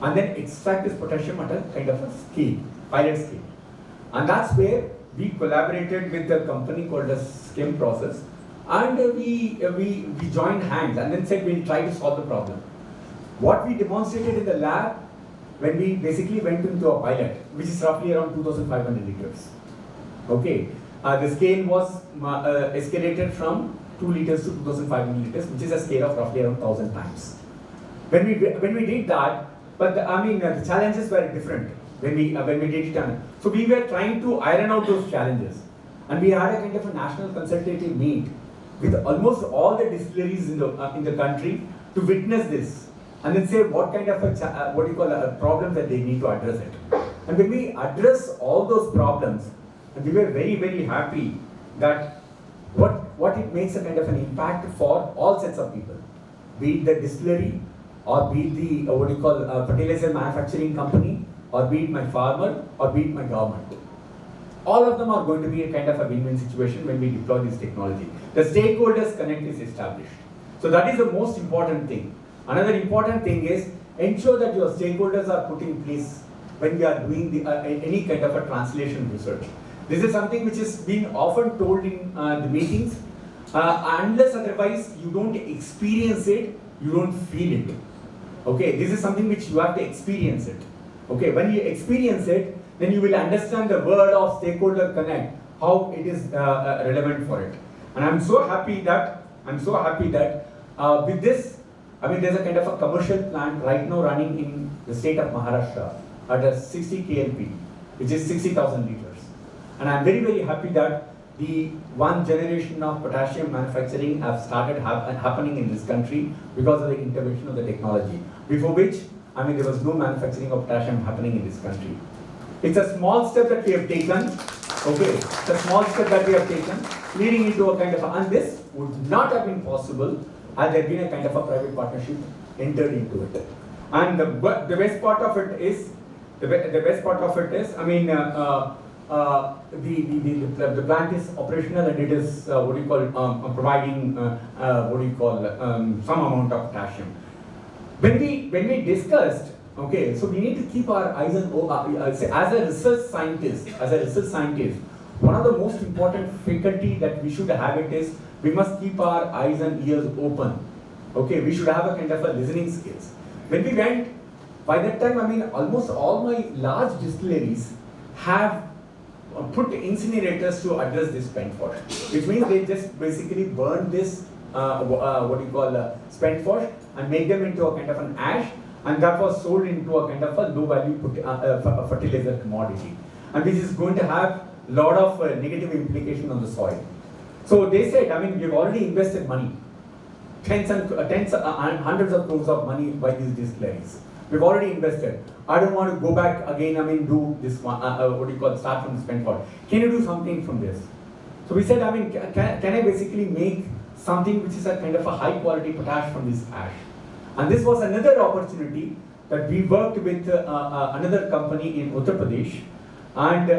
and then extract this potassium at a kind of a scale, pilot scale. And that's where we collaborated with a company called a Skim Process, and we joined hands and then said we'll try to solve the problem. What we demonstrated in the lab when we basically went into a pilot, which is roughly around 2,500 liters. Okay, the scale was escalated from 2 liters to 2,500 liters, which is a scale of roughly around 1,000 times. When we did that, but the challenges were different when we did it. So we were trying to iron out those challenges, and we had a kind of a national consultative meet with almost all the distilleries in the country to witness this, and then say what kind of a problem that they need to address it. And when we address all those problems, and we were very, very happy that what it makes a kind of an impact for all sets of people, be it the distillery, or be it the fertilizer manufacturing company, or be it my farmer, or be it my government. All of them are going to be a kind of a win-win situation when we deploy this technology. The stakeholders connect is established. So that is the most important thing. Another important thing is ensure that your stakeholders are put in place when we are doing any kind of a translation research. This is something which is being often told in the meetings. Unless otherwise you don't experience it, you don't feel it. Okay, this is something which you have to experience it. Okay, when you experience it, then you will understand the word of stakeholder connect, how it is relevant for it. And I'm so happy that with this, there's a kind of a commercial plant right now running in the state of Maharashtra at a 60 KLP, which is 60,000 liters. And I'm very, very happy that the one generation of potassium manufacturing have started happening in this country because of the intervention of the technology. Before which, there was no manufacturing of potassium happening in this country. It's a small step that we have taken, okay, it's a small step that we have taken, leading into a kind of and this would not have been possible had there been a kind of a private partnership entered into it. And the best part of it is, the plant is operational and it is providing some amount of potassium. When we discussed, okay, so we need to keep our eyes on as a research scientist, one of the most important faculty that we should have it is we must keep our eyes and ears open. Okay, we should have a kind of a listening skills. When we went, by that time, almost all my large distilleries have put incinerators to address this spent force, which means they just basically burn this spent force and make them into a kind of an ash, and that was sold into a kind of a low value fertilizer commodity, and which is going to have a lot of negative implication on the soil. So they said, we've already invested money, tens and hundreds of crores of money by these distilleries. We've already invested. I don't want to go back again, do this one, start from the spent force. Can you do something from this? So we said, can I basically make something which is a kind of a high quality potash from this ash? And this was another opportunity that we worked with another company in Uttar Pradesh, and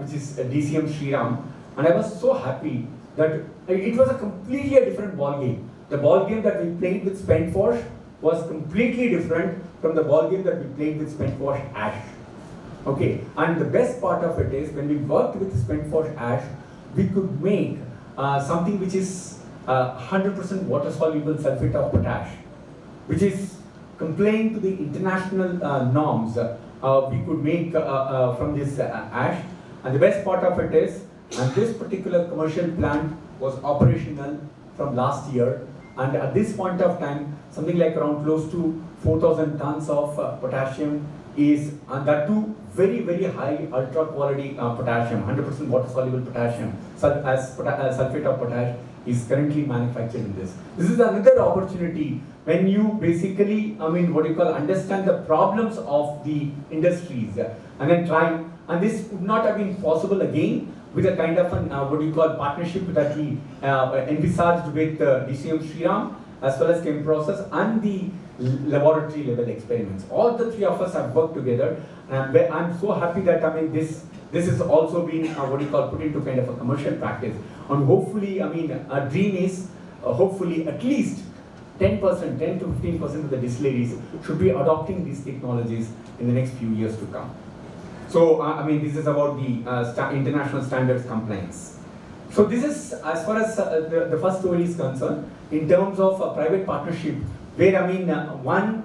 which is DCM Shriram. And I was so happy that it was a completely different ball game. The ball game that we played with spent force was completely different from the ball game that we played with spent force ash. Okay, and the best part of it is when we worked with spent force ash, we could make something which is 100% water soluble sulfate of potash, which is complying to the international norms. We could make from this ash, and the best part of it is, and this particular commercial plant was operational from last year, and at this point of time, something like around close to 4,000 tons of potassium is, and that too very, very high ultra quality potassium, 100% water soluble potassium, as sulfate of potash is currently manufactured in this. This is another opportunity when you basically, understand the problems of the industries and then try, and this would not have been possible again with a kind of an, partnership that we envisaged with DCM Shriram as well as Chem Process and the laboratory level experiments. All the three of us have worked together, and I'm so happy that this has also been put into kind of a commercial practice. And hopefully, our dream is hopefully at least 10% to 15% of the distilleries should be adopting these technologies in the next few years to come. So, this is about the international standards compliance. So this is as far as the first story is concerned in terms of a private partnership where one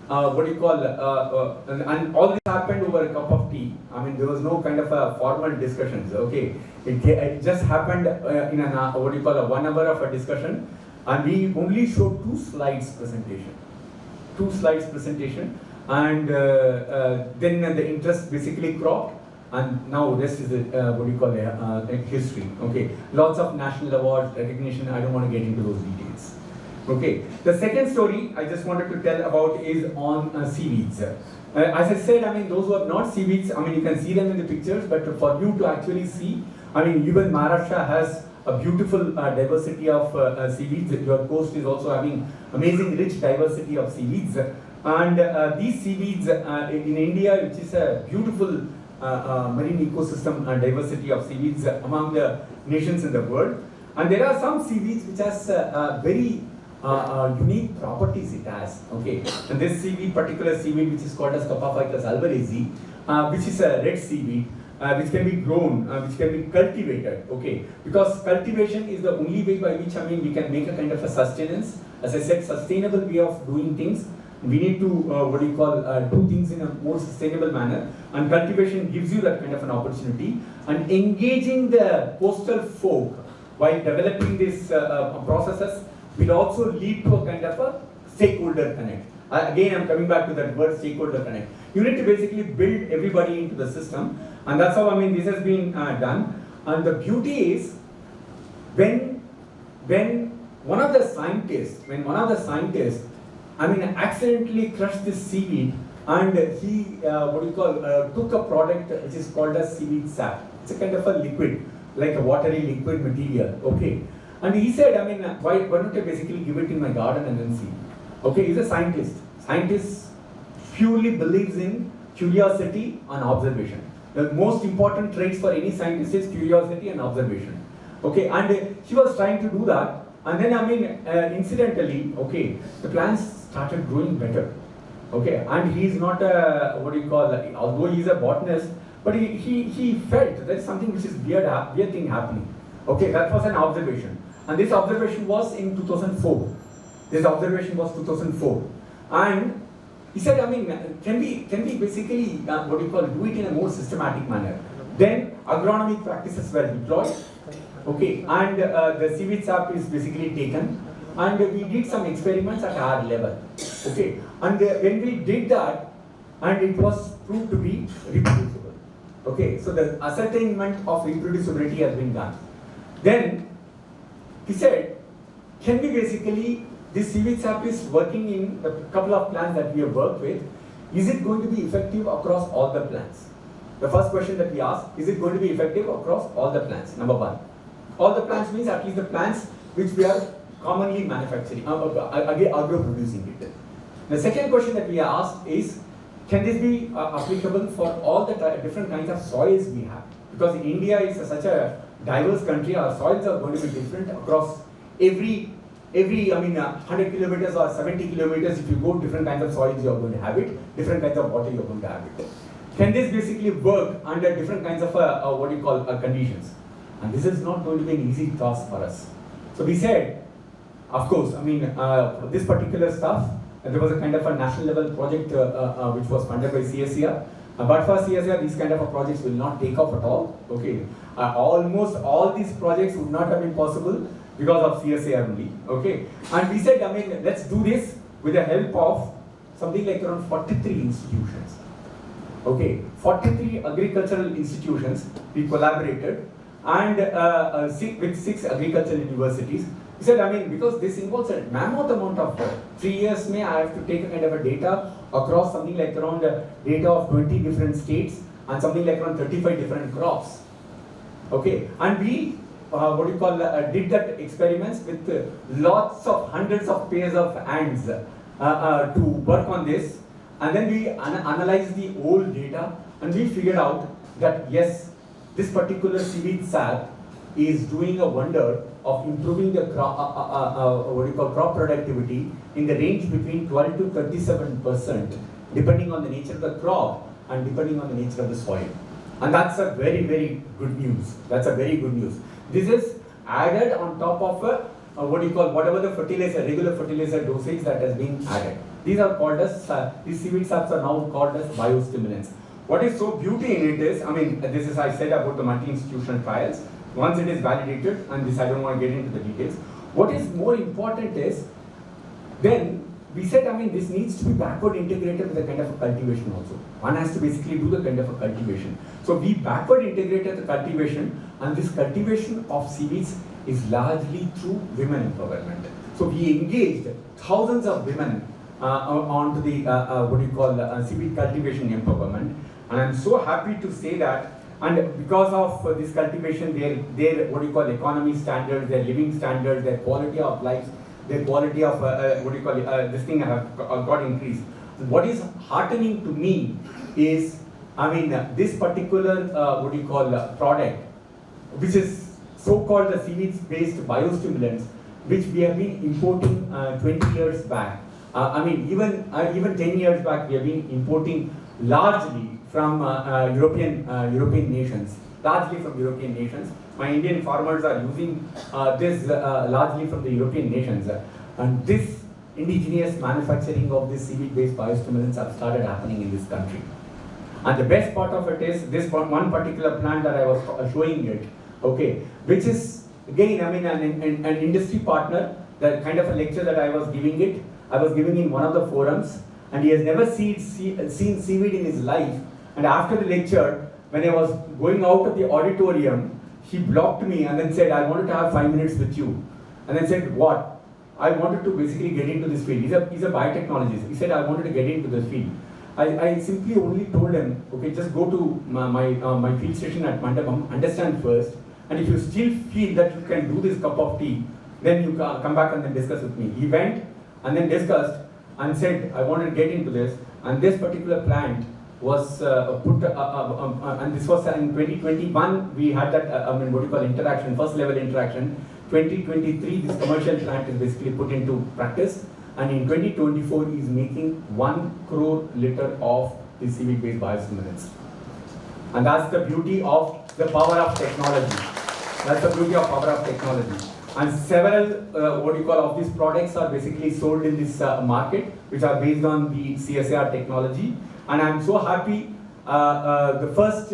and all this happened over a cup of tea. There was no kind of a formal discussions. Okay, it just happened in an a 1 hour of a discussion, and we only showed 2 slides presentation. 2 slides presentation, and then the interest basically cropped, and now rest is history. Okay, lots of national awards, recognition. I don't want to get into those details. Okay, the second story I just wanted to tell about is on seaweeds. As I said, I mean, those who have not seaweeds, I mean, you can see them in the pictures, but for you to actually see, I mean, even Maharashtra has a beautiful diversity of seaweeds. Your coast is also having amazing rich diversity of seaweeds. And these seaweeds in India, which is a beautiful marine ecosystem and diversity of seaweeds among the nations in the world. And there are some seaweeds which has very unique properties it has. Okay, and this seaweed, particular seaweed, which is called as Cappaphycus alvarezi, which is a red seaweed, which can be grown, which can be cultivated. Okay, because cultivation is the only way by which, I mean, we can make a kind of a sustenance. As I said, sustainable way of doing things. We need to do things in a more sustainable manner, and cultivation gives you that kind of an opportunity. And engaging the coastal folk while developing these processes will also lead to a kind of a stakeholder connect. Again, I'm coming back to that word stakeholder connect. You need to basically build everybody into the system, and that's how, I mean, this has been done. And the beauty is when one of the scientists, I mean, accidentally crushed this seaweed, and he took a product which is called as seaweed sap. It's a kind of a liquid, like a watery liquid material. Okay, and he said, I mean, why don't I basically give it in my garden and then see? Okay, he's a scientist. Scientist purely believes in curiosity and observation. The most important traits for any scientist is curiosity and observation. Okay, and he was trying to do that, and then, I mean, incidentally, okay, the plants started growing better. Okay, and he's not a, although he's a botanist, but he felt there's something which is weird thing happening. Okay, that was an observation. And this observation was in 2004. This observation was 2004. And he said, I mean, can we basically, do it in a more systematic manner? Then agronomic practices were deployed. Okay, and the seaweed sap is basically taken. And we did some experiments at our level. Okay, and when we did that, and it was proved to be reproducible. Okay, so the ascertainment of reproducibility has been done. Then he said, can we basically, this seaweed sap is working in a couple of plants that we have worked with, is it going to be effective across all the plants? The first question that we asked, is it going to be effective across all the plants? Number one. All the plants means at least the plants which we are commonly manufacturing, agro-producing it. The second question that we asked is, can this be applicable for all the different kinds of soils we have? Because India is such a diverse country, our soils are going to be different across every 100 kilometers or 70 kilometers, if you go different kinds of soils, you are going to have it, different kinds of water you are going to have it. Can this basically work under different kinds of conditions? And this is not going to be an easy task for us. So we said, of course, I mean, this particular stuff, there was a kind of a national level project which was funded by CSIR. But for CSIR, these kind of projects will not take off at all. Okay, almost all these projects would not have been possible because of CSIR only. Okay, and we said, I mean, let's do this with the help of something like around 43 institutions. Okay, 43 agricultural institutions, we collaborated, and with 6 agricultural universities. He said, I mean, because this involves a mammoth amount of work. 3 years I have to take a kind of a data across something like around data of 20 different states and something like around 35 different crops. Okay, and we did that experiments with lots of hundreds of pairs of ants to work on this, and then we analyzed the old data, and we figured out that yes, this particular seaweed sap is doing a wonder of improving the crop productivity in the range between 12 to 37%, depending on the nature of the crop and depending on the nature of the soil. And that's a very, very good news. That's a very good news. This is added on top of whatever the fertilizer, regular fertilizer dosage that has been added. These are called as, these seaweed saps are now called as biostimulants. What is so beauty in it is, I mean, this is I said about the multi-institutional trials. Once it is validated, and this I don't want to get into the details. What is more important is, then we said, I mean, this needs to be backward integrated with a kind of a cultivation also. One has to basically do the kind of a cultivation. So we backward integrated the cultivation, and this cultivation of seaweeds is largely through women empowerment. So we engaged thousands of women onto the seaweed cultivation empowerment, and I'm so happy to say that. And because of this cultivation, their economy standards, their living standards, their quality of life, their quality of this thing have got increased. What is heartening to me is, I mean, this particular product, which is so-called the seaweeds-based biostimulants, which we have been importing 20 years back. I mean, even 10 years back, we have been importing largely from European nations. Largely from European nations. My Indian farmers are using this largely from the European nations. And this indigenous manufacturing of these seaweed-based biostimulants have started happening in this country. And the best part of it is this one particular plant that I was showing it, okay, which is again, I mean, an industry partner. The kind of a lecture that I was giving in one of the forums, and he has never seen seaweed in his life. And after the lecture, when I was going out of the auditorium, he blocked me and then said, I wanted to have 5 minutes with you. And I said, what? I wanted to basically get into this field. He's a biotechnologist. He said, I wanted to get into this field. I simply only told him, okay, just go to my field station at Mandapam, understand first, and if you still feel that you can do this cup of tea, then you come back and then discuss with me. He went and then discussed and said, I wanted to get into this, and this particular plant was and this was in 2021, we had that, interaction, first level interaction. 2023, this commercial plant is basically put into practice, and in 2024, he is making 1 crore liter of the seaweed-based biostimulants. And that's the beauty of the power of technology. That's the beauty of power of technology. And several of these products are basically sold in this market, which are based on the CSIR technology. And I'm so happy, the first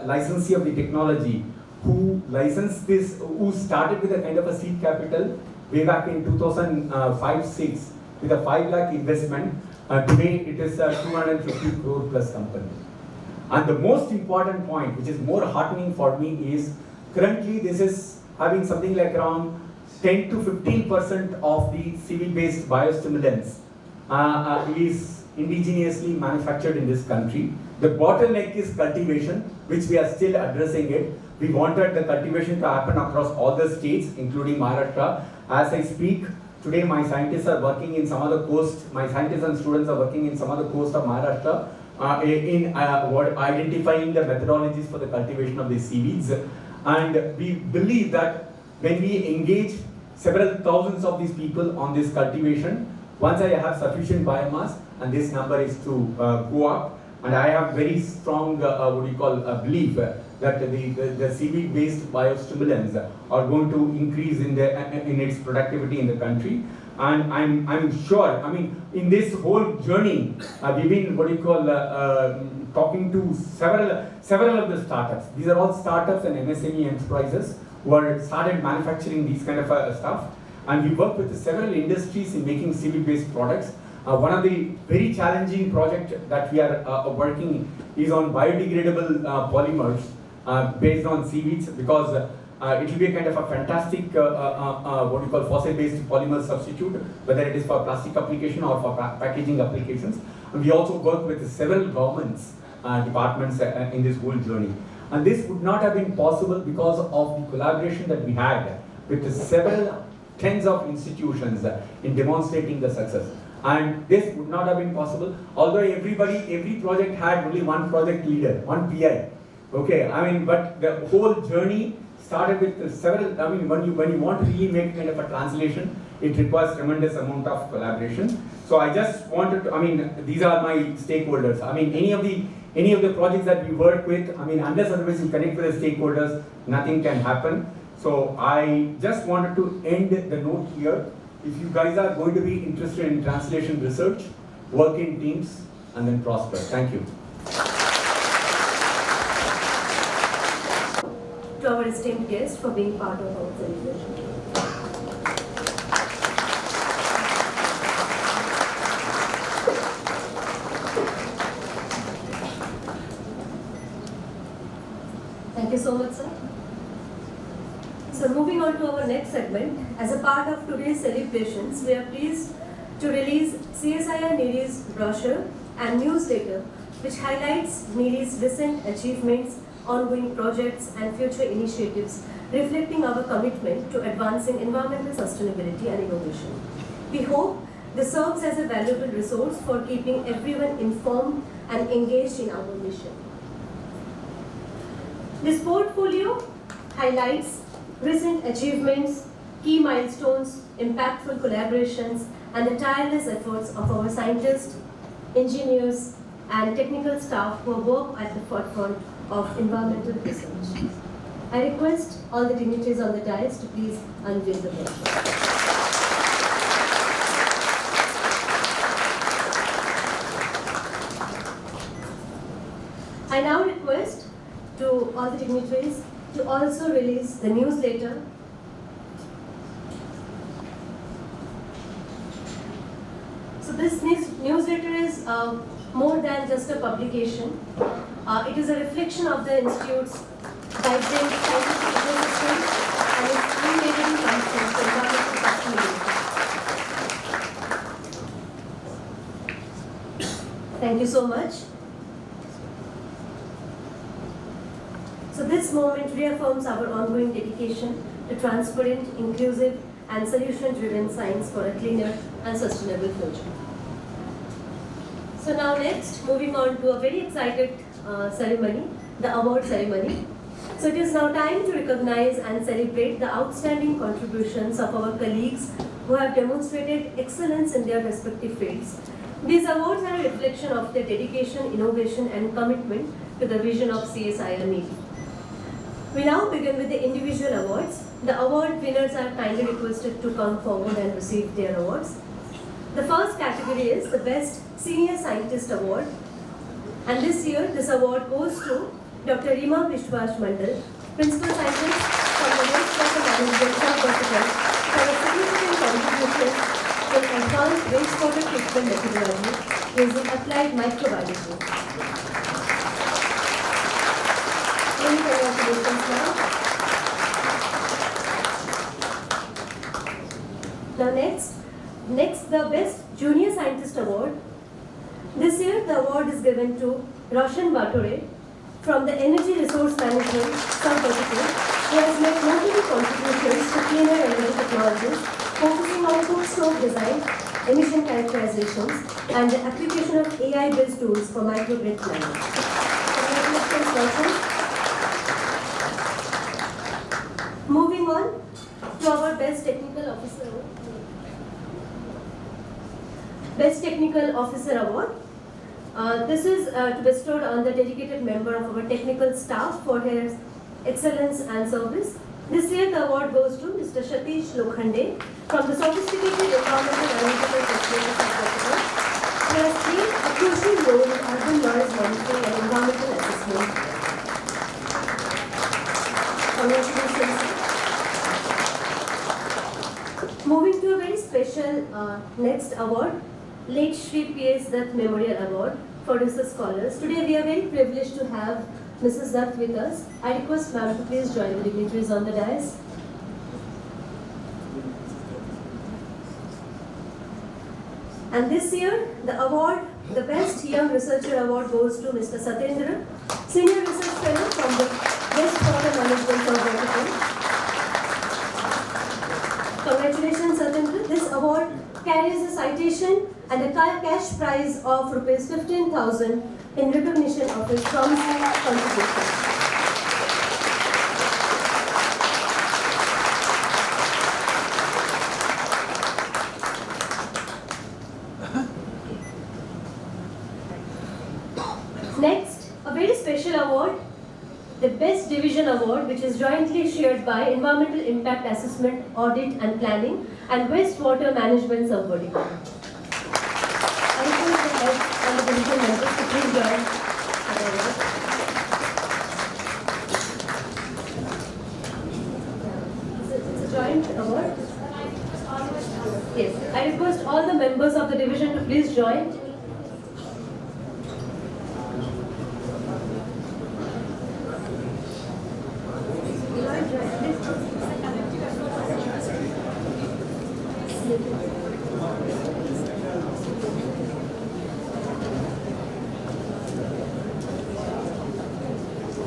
licensee of the technology who licensed this, who started with a kind of a seed capital way back in 2005-06 with a 5 lakh investment. Today it is a 250 crore plus company. And the most important point, which is more heartening for me, is currently this is having something like around 10 to 15% of the seaweed-based biostimulants is indigenously manufactured in this country. The bottleneck is cultivation, which we are still addressing it. We wanted the cultivation to happen across all the states, including Maharashtra. As I speak, today my scientists are working in some other coast, my scientists and students are working in some other coast of Maharashtra in identifying the methodologies for the cultivation of these seaweeds. And we believe that when we engage several thousands of these people on this cultivation, once I have sufficient biomass, and this number is to go up, and I have very strong belief that the seaweed-based biostimulants are going to increase in its productivity in the country. And I'm sure, I mean, in this whole journey, we've been talking to several of the startups. These are all startups and MSME enterprises who are started manufacturing these kind of stuff. And we work with several industries in making seaweed-based products. One of the very challenging projects that we are working is on biodegradable polymers based on seaweeds, because it will be a kind of a fantastic fossil-based polymer substitute, whether it is for plastic application or for packaging applications. And we also work with several governments departments in this whole journey. And this would not have been possible because of the collaboration that we had with several tens of institutions in demonstrating the success. And this would not have been possible, although every project had only one project leader, one PI. Okay, I mean, but the whole journey started with several, I mean, when you want to really make kind of a translation, it requires tremendous amount of collaboration. So I just wanted to, I mean, these are my stakeholders. I mean, any of the projects that we work with, I mean, unless otherwise you connect with the stakeholders, nothing can happen. So I just wanted to end the note here. If you guys are going to be interested in translation research, work in teams, and then prosper. Thank you. To our esteemed guest for being part of our celebration. Thank you so much, sir. So moving on to our next segment, as a part of today's celebrations, we are pleased to release CSIR-NEERI's brochure and newsletter, which highlights NEERI's recent achievements, ongoing projects and future initiatives, reflecting our commitment to advancing environmental sustainability and innovation. We hope this serves as a valuable resource for keeping everyone informed and engaged in our mission. This portfolio highlights recent achievements, key milestones, impactful collaborations, and the tireless efforts of our scientists, engineers, and technical staff who work at the forefront of environmental research. I request all the dignitaries on the dais to please unveil the brochure. I now request to all the dignitaries to also release the newsletter. So this newsletter is more than just a publication. It is a reflection of the Institute's vibrant scientific ecosystem and its unwavering commitment to environmental sustainability. Thank you so much. So this moment reaffirms our ongoing dedication to transparent, inclusive, and solution-driven science for a cleaner and sustainable future. So now next, moving on to a very excited ceremony, the award ceremony. So it is now time to recognize and celebrate the outstanding contributions of our colleagues who have demonstrated excellence in their respective fields. These awards are a reflection of their dedication, innovation, and commitment to the vision of CSIR-NEERI. We now begin with the individual awards. The award winners are kindly requested to come forward and receive their awards. The first category is the Best Senior Scientist Award. And this year, this award goes to Dr. Rima Vishwas Mandal, Principal Scientist from the Wastewater Management Sub-Vertical, for a significant contribution in advanced wastewater treatment methodology using applied microbiology. Many congratulations now. Now next the Best Junior Scientist Award. This year the award is given to Roshan Batore from the Energy Resource Management Sub-Vertical, who has made notable contributions to cleaner energy technologies, focusing on cool stove design, emission characterizations, and the application of AI-based tools for microgrid planning. Congratulations, Roshan. Moving on to our Best Technical Officer Award. Best Technical Officer Award. This is bestowed on the dedicated member of our technical staff for his excellence and service. This year the award goes to Mr. Satish Lokhande from the Sophisticated Environmental Analytical Facility Sub-Vertical, who has played a crucial role in urban noise monitoring and environmental assessment. Congratulations. Moving to a very special next award, Late Shri P.S. Dutt Memorial Award for Research Scholars. Today we are very privileged to have Mrs. Dutt with us. I request ma'am to please join the dignitaries on the dais. And this year, the award, the Best Young Researcher Award goes to Mr. Satyendra, Senior Research Fellow from the Wastewater Management Sub-Vertical. Congratulations, Satyendra. This award carries a citation and a cash prize of Rs 15,000 in recognition of his promising contribution. Next, a very special award, the Best Division Award, which is jointly shared by Environmental Impact Assessment, Audit and Planning and Wastewater Management Sub-Vertical. I request the head and the division members to please join the award. It's a joint award. Yes, I request all the members of the division to please join.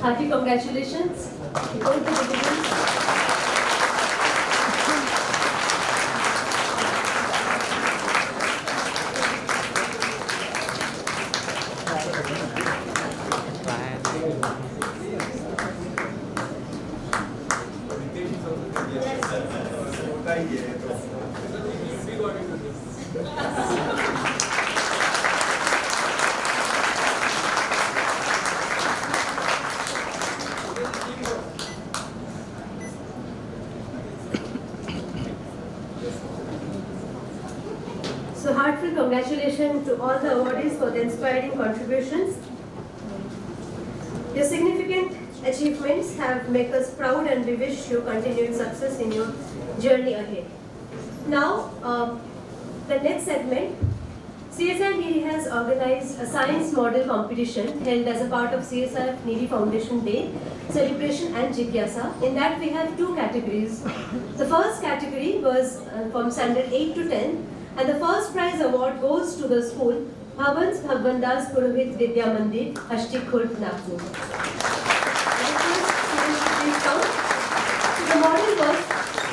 Hearty congratulations to both the divisions. So heartfelt congratulations to all the awardees for their inspiring contributions. Your significant achievements have made us proud and we wish you continued success in your journey ahead. Now, the next segment, CSIR-NEERI has organized a science model competition held as a part of CSIR-NEERI Foundation Day celebration and Jigyasa. In that we have two categories. The first category was from standard 8 to 10, and the first prize award goes to the school Bhavans Bhagwandas Purohit Vidya Mandir, Hashti Khurd, Nagpur. The model was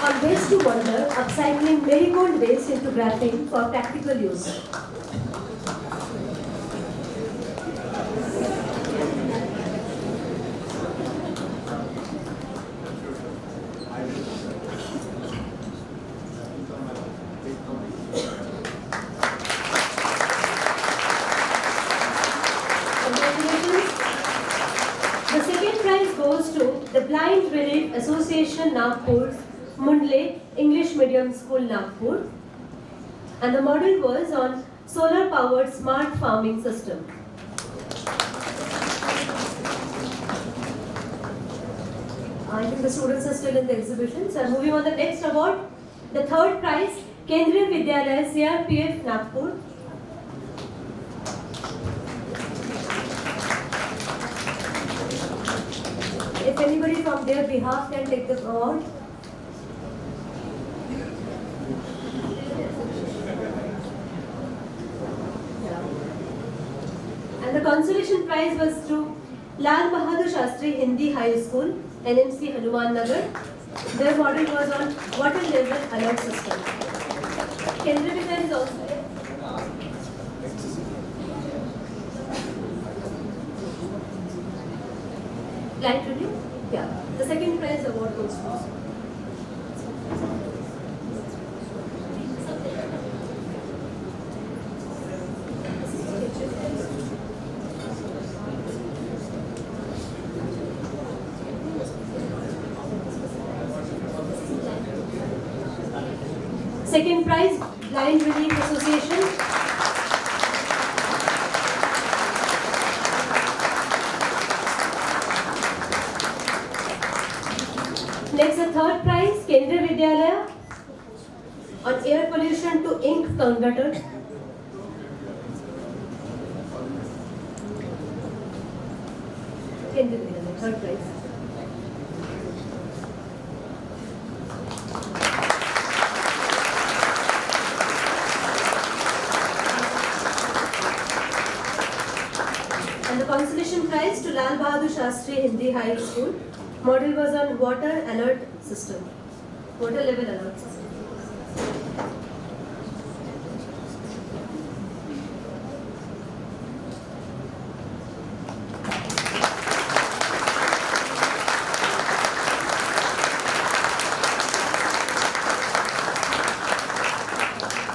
on waste to wonder, upcycling marigold waste into graphene for practical use. The second prize goes to the Blind Relief Association Nagpur's Mundle English Medium School Nagpur, and the model was on solar powered smart farming system. I think the students are still in the exhibition. So moving on the next award, the third prize, Kendriya Vidyalaya CRPF Nagpur. If anybody from their behalf can take the award. And the consolation prize was to Lal Bahadur Shastri Hindi High School, NMC Hanuman Nagar. Their model was on water level alert system. Kendriya Vidyalaya is also there. Client review? Yeah. The second prize award goes to. Second prize, Blind Relief Association. Next, the third prize, Kendriya Vidyalaya on air pollution to ink converter. Kendriya Vidyalaya, third prize. And the consolation prize to Lal Bahadur Shastri Hindi High School. Model was on water alert system, water level alert system.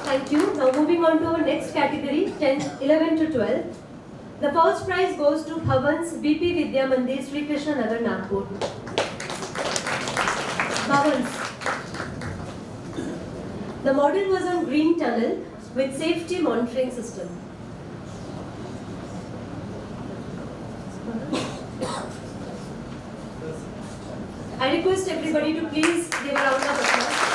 Thank you. Now moving on to our next category, 11 to 12. The first prize goes to Bhavans BP Vidya Mandir, Sri Krishna Nagar, Nagpur. Bhavans. The model was on green tunnel with safety monitoring system. I request everybody to please give a round of applause.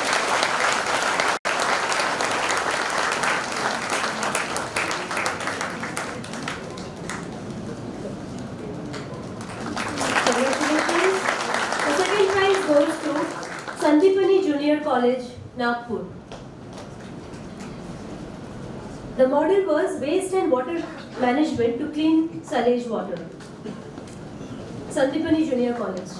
Congratulations. The second prize goes to Sandipani Junior College, Nagpur. The model was waste and water management to clean sewage water. Sandipani Junior College.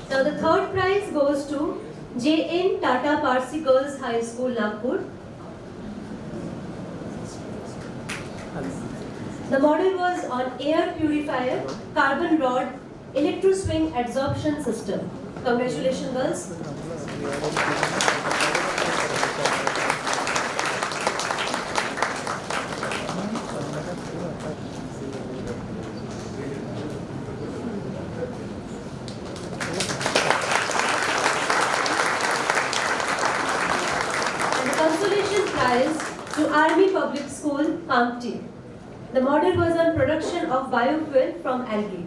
Now the third prize goes to J.N. Tata Parsi Girls High School, Nagpur. The model was on air purifier, carbon rod, electro swing adsorption system. Congratulations, girls. And the consolation prize to Army Public School, Kamptee. The model was on production of biofuel from algae.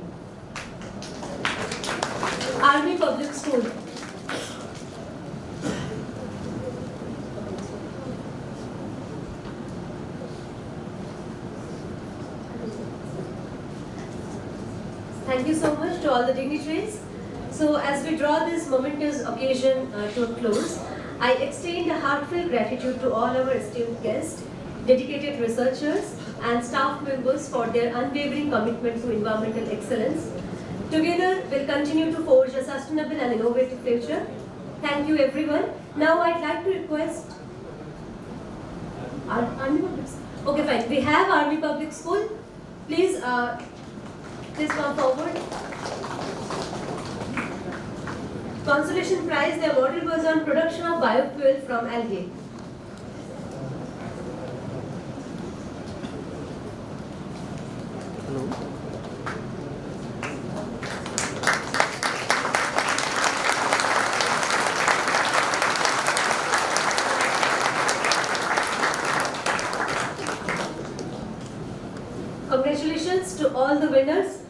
Army Public School. Thank you so much to all the dignitaries. So as we draw this momentous occasion to a close, I extend a heartfelt gratitude to all our esteemed guests, dedicated researchers and staff members for their unwavering commitment to environmental excellence. Together, we'll continue to forge a sustainable and innovative future. Thank you, everyone. Now, I'd like to request Army Public School. Okay, fine. We have Army Public School. Please come forward. Consolation prize. Their model was on production of biofuel from algae. Congratulations to all the winners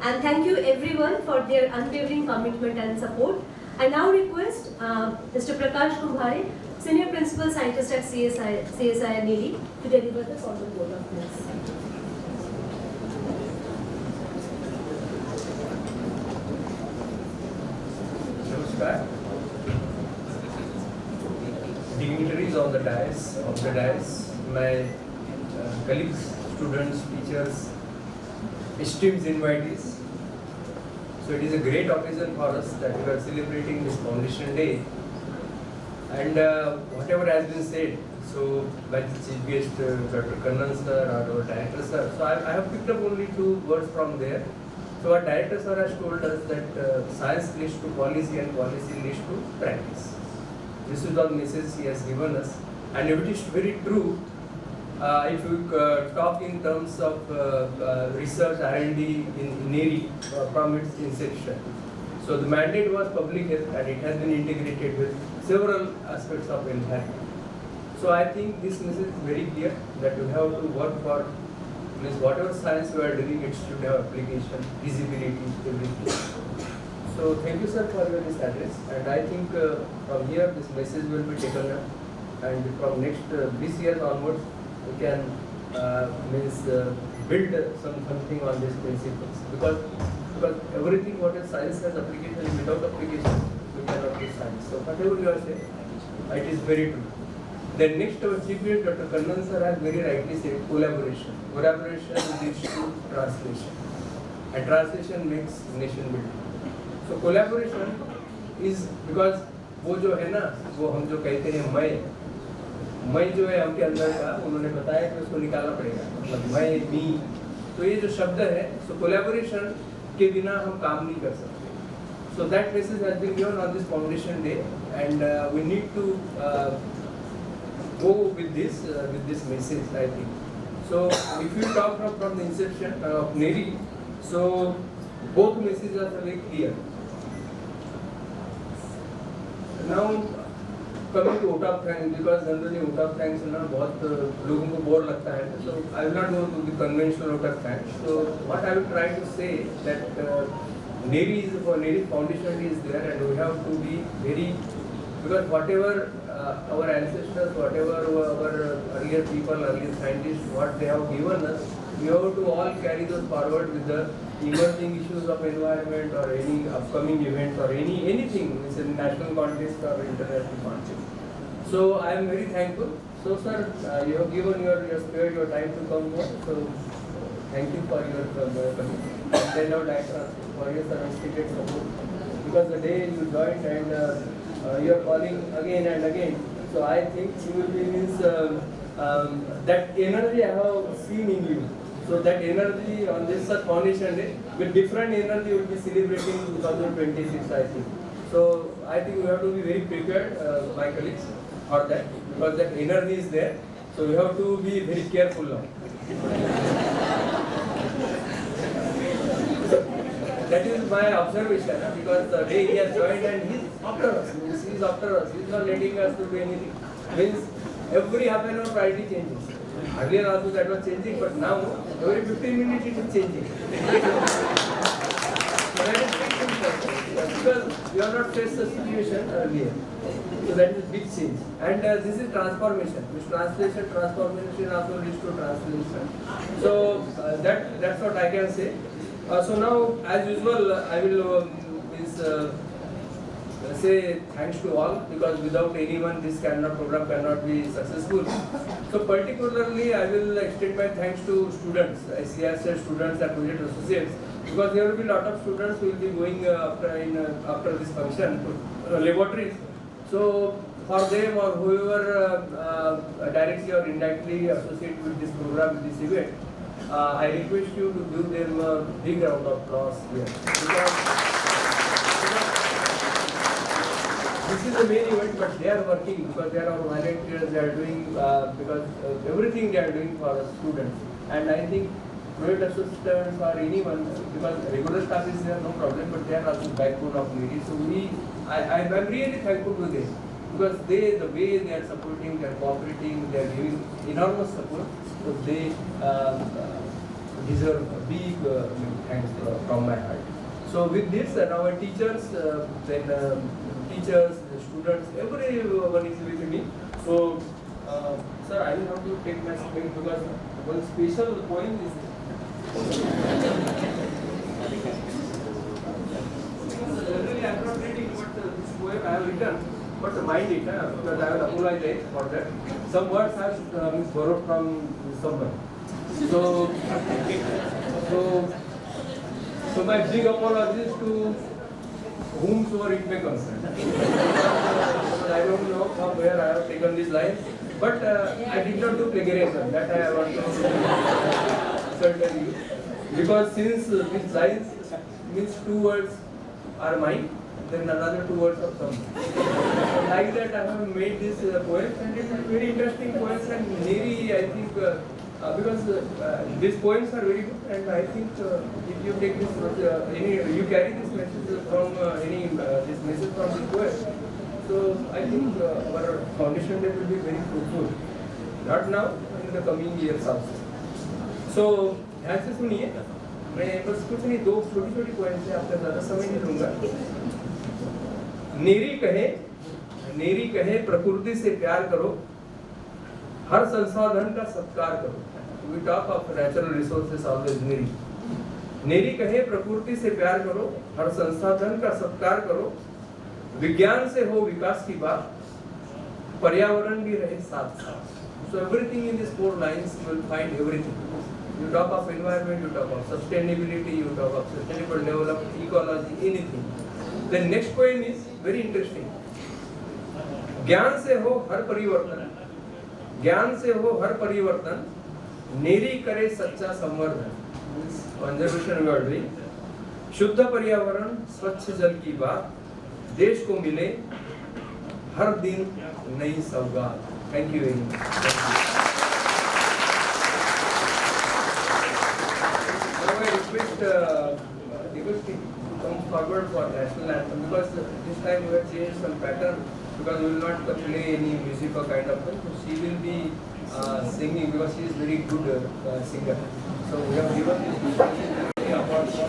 and thank you everyone for their unwavering commitment and support. I now request Mr. Prakash Kumbhare, Senior Principal Scientist at CSIR-NEERI, to deliver the formal vote of thanks. Namaskar. Dignitaries on the dais, my colleagues, students, teachers, esteemed invitees. So it is a great occasion for us that we are celebrating this Foundation Day. And whatever has been said, so by the Chief Guest, Dr. Kannan sir or our Director sir, so I have picked up only 2 words from there. So our Director sir has told us that science leads to policy and policy leads to practice. This is the message he has given us, and it is very true. If you talk in terms of research R&D in NEERI from its inception. So the mandate was public health and it has been integrated with several aspects of environment. So I think this message is very clear that you have to work for, means whatever science you are doing, it should have application, visibility, everything. So thank you sir for your this address, and I think from here this message will be taken up, and from next this year onwards we can build something on these principles, because everything what is science has application, without application we cannot do science. So whatever you are saying, it is very true. Then next our Chief Guest Dr. Kannan sir has very rightly said collaboration. Collaboration leads to translation, and translation makes nation building. So collaboration is because वो जो है ना, वो हम जो कहते हैं मैं जो है हमके अंदर का, उन्होंने बताया कि उसको निकालना पड़ेगा, मतलब मैं, मी, तो ये जो शब्द है, so collaboration के बिना हम काम नहीं कर सकते. So that message has been given on this Foundation Day, and we need to go with this message, I think. So if you talk from the inception of NEERI, so both messages are very clear. Now coming to vote of thanks, because generally vote of thanks ना बहुत लोगों को bore लगता है, so I will not go to the conventional vote of thanks. So what I will try to say that NEERI is for NEERI Foundation is there, and we have to be very, because whatever our ancestors, whatever our earlier people, earlier scientists, what they have given us, we have to all carry those forward with the emerging issues of environment or any upcoming events or anything, it's a national contest or international contest. So I am very thankful. So sir, you have given your spared your time to come here. So thank you for your coming. And then now for your unrestricted support. Because the day you joined and you are calling again and again. So I think you will be means that energy I have seen in you. So that energy on this such foundation day, with different energy we will be celebrating 2026 I think. So I think we have to be very prepared, my colleagues, for that, because that energy is there. So we have to be very careful now. That is my observation, because the day he has joined and he is after us. He is after us. He is not letting us to do anything. Means every half an hour priority changes. Earlier also that was changing, but now every 15 minutes it is changing. So that is big thing, because we have not faced the situation earlier. So that is big change. And this is transformation. This translation, transformation also leads to translation. So that's what I can say. So now, as usual, I will say thanks to all, because without anyone this program cannot be successful. So particularly I will extend my thanks to students, CSIR students and project associates, because there will be a lot of students who will be going after this function to laboratories. So for them or whoever directly or indirectly associated with this program, with this event, I request you to give them a big round of applause here. Because this is the main event, but they are working because they are our volunteers, they are doing, because everything they are doing for the students. And I think project assistants or anyone, because regular staff is there, no problem, but they are also backbone of NEERI. So I am really thankful to them, because the way they are supporting, they are cooperating, they are giving enormous support. So they deserve a big thanks from my heart. So with this, and our teachers, teachers, students, everyone is with me. So, sir, I will have to take my speech because one special point is generally I am not reading what this poem I have written, but mind it, because I will apologize for that. Some words I have borrowed from someone. So my big apologies to whomsoever it may concern. I don't know from where I have taken this line, but I did not do plagiarism. That I want to certain you, because since these lines means 2 words are mine, then another 2 words of someone. Like that, I have made this poem, and it is very interesting poems. And NEERI, I think, because these poems are very good, and I think if you take this, you carry this message from this message from this poem, so I think our foundation day will be very fruitful. Not now, in the coming years also. So ध्यान से सुनिए, मैं बस कुछ नहीं, 2 छोटी-छोटी points से आपका ज़्यादा समय नहीं लूँगा। NEERI कहे प्रकृति से प्यार करो, हर संसाधन का सत्कार करो। We talk of natural resources always NEERI. NEERI कहे प्रकृति से प्यार करो, हर संसाधन का सत्कार करो, विज्ञान से हो विकास की बात, पर्यावरण भी रहे साथ साथ. So everything in these 4 lines you will find everything. You talk of environment, you talk of sustainability, you talk of sustainable development, ecology, anything. The next point is very interesting. ज्ञान से हो हर परिवर्तन, ज्ञान से हो हर परिवर्तन, NEERI करे सच्चा संवर्धन. Conservation we are doing. शुद्ध पर्यावरण, स्वच्छ जल की बात, देश को मिले हर दिन नई सौगात. Thank you very much. Now I request Deepasti to come forward for national anthem, because this time we have changed some pattern, because we will not play any music or kind of thing. She will be singing, because she is very good singer. So we have given this award for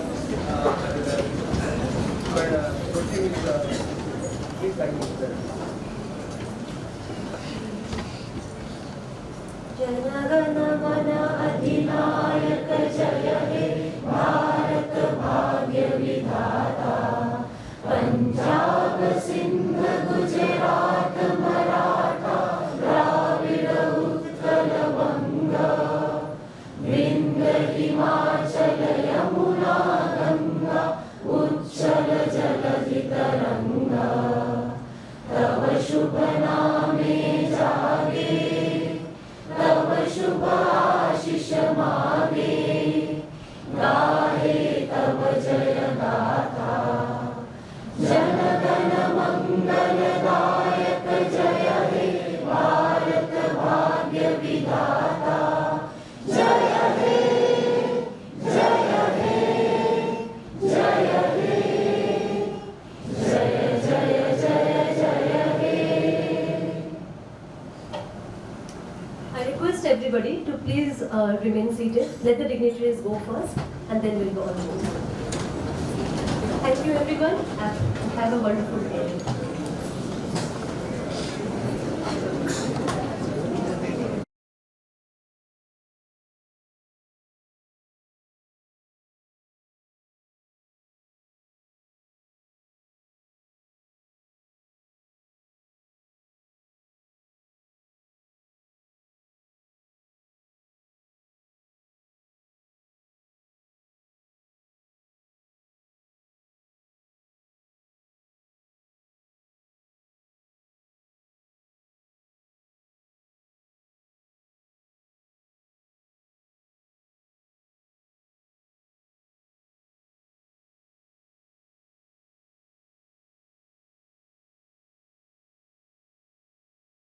जय जनगण मन अधिनायक जय हे भारत भाग्य विधाता पंजाब सिंध गुजरात मराठा द्राविड़ उत्कल बंगा विंध्य हिमाचल यमुना गंगा उच्चल जलधि तरंगा तव शुभ नामे जागे तव शुभ आशीष मागे गाहे तव जय गाथा जनगण मंगलदायक जय हे भारत भाग्य विधाता जय हे जय हे जय हे जय जय जय जय हे. I request everybody to please remain seated. Let the dignitaries go first and then we'll go on. Thank you everyone. Have a wonderful day.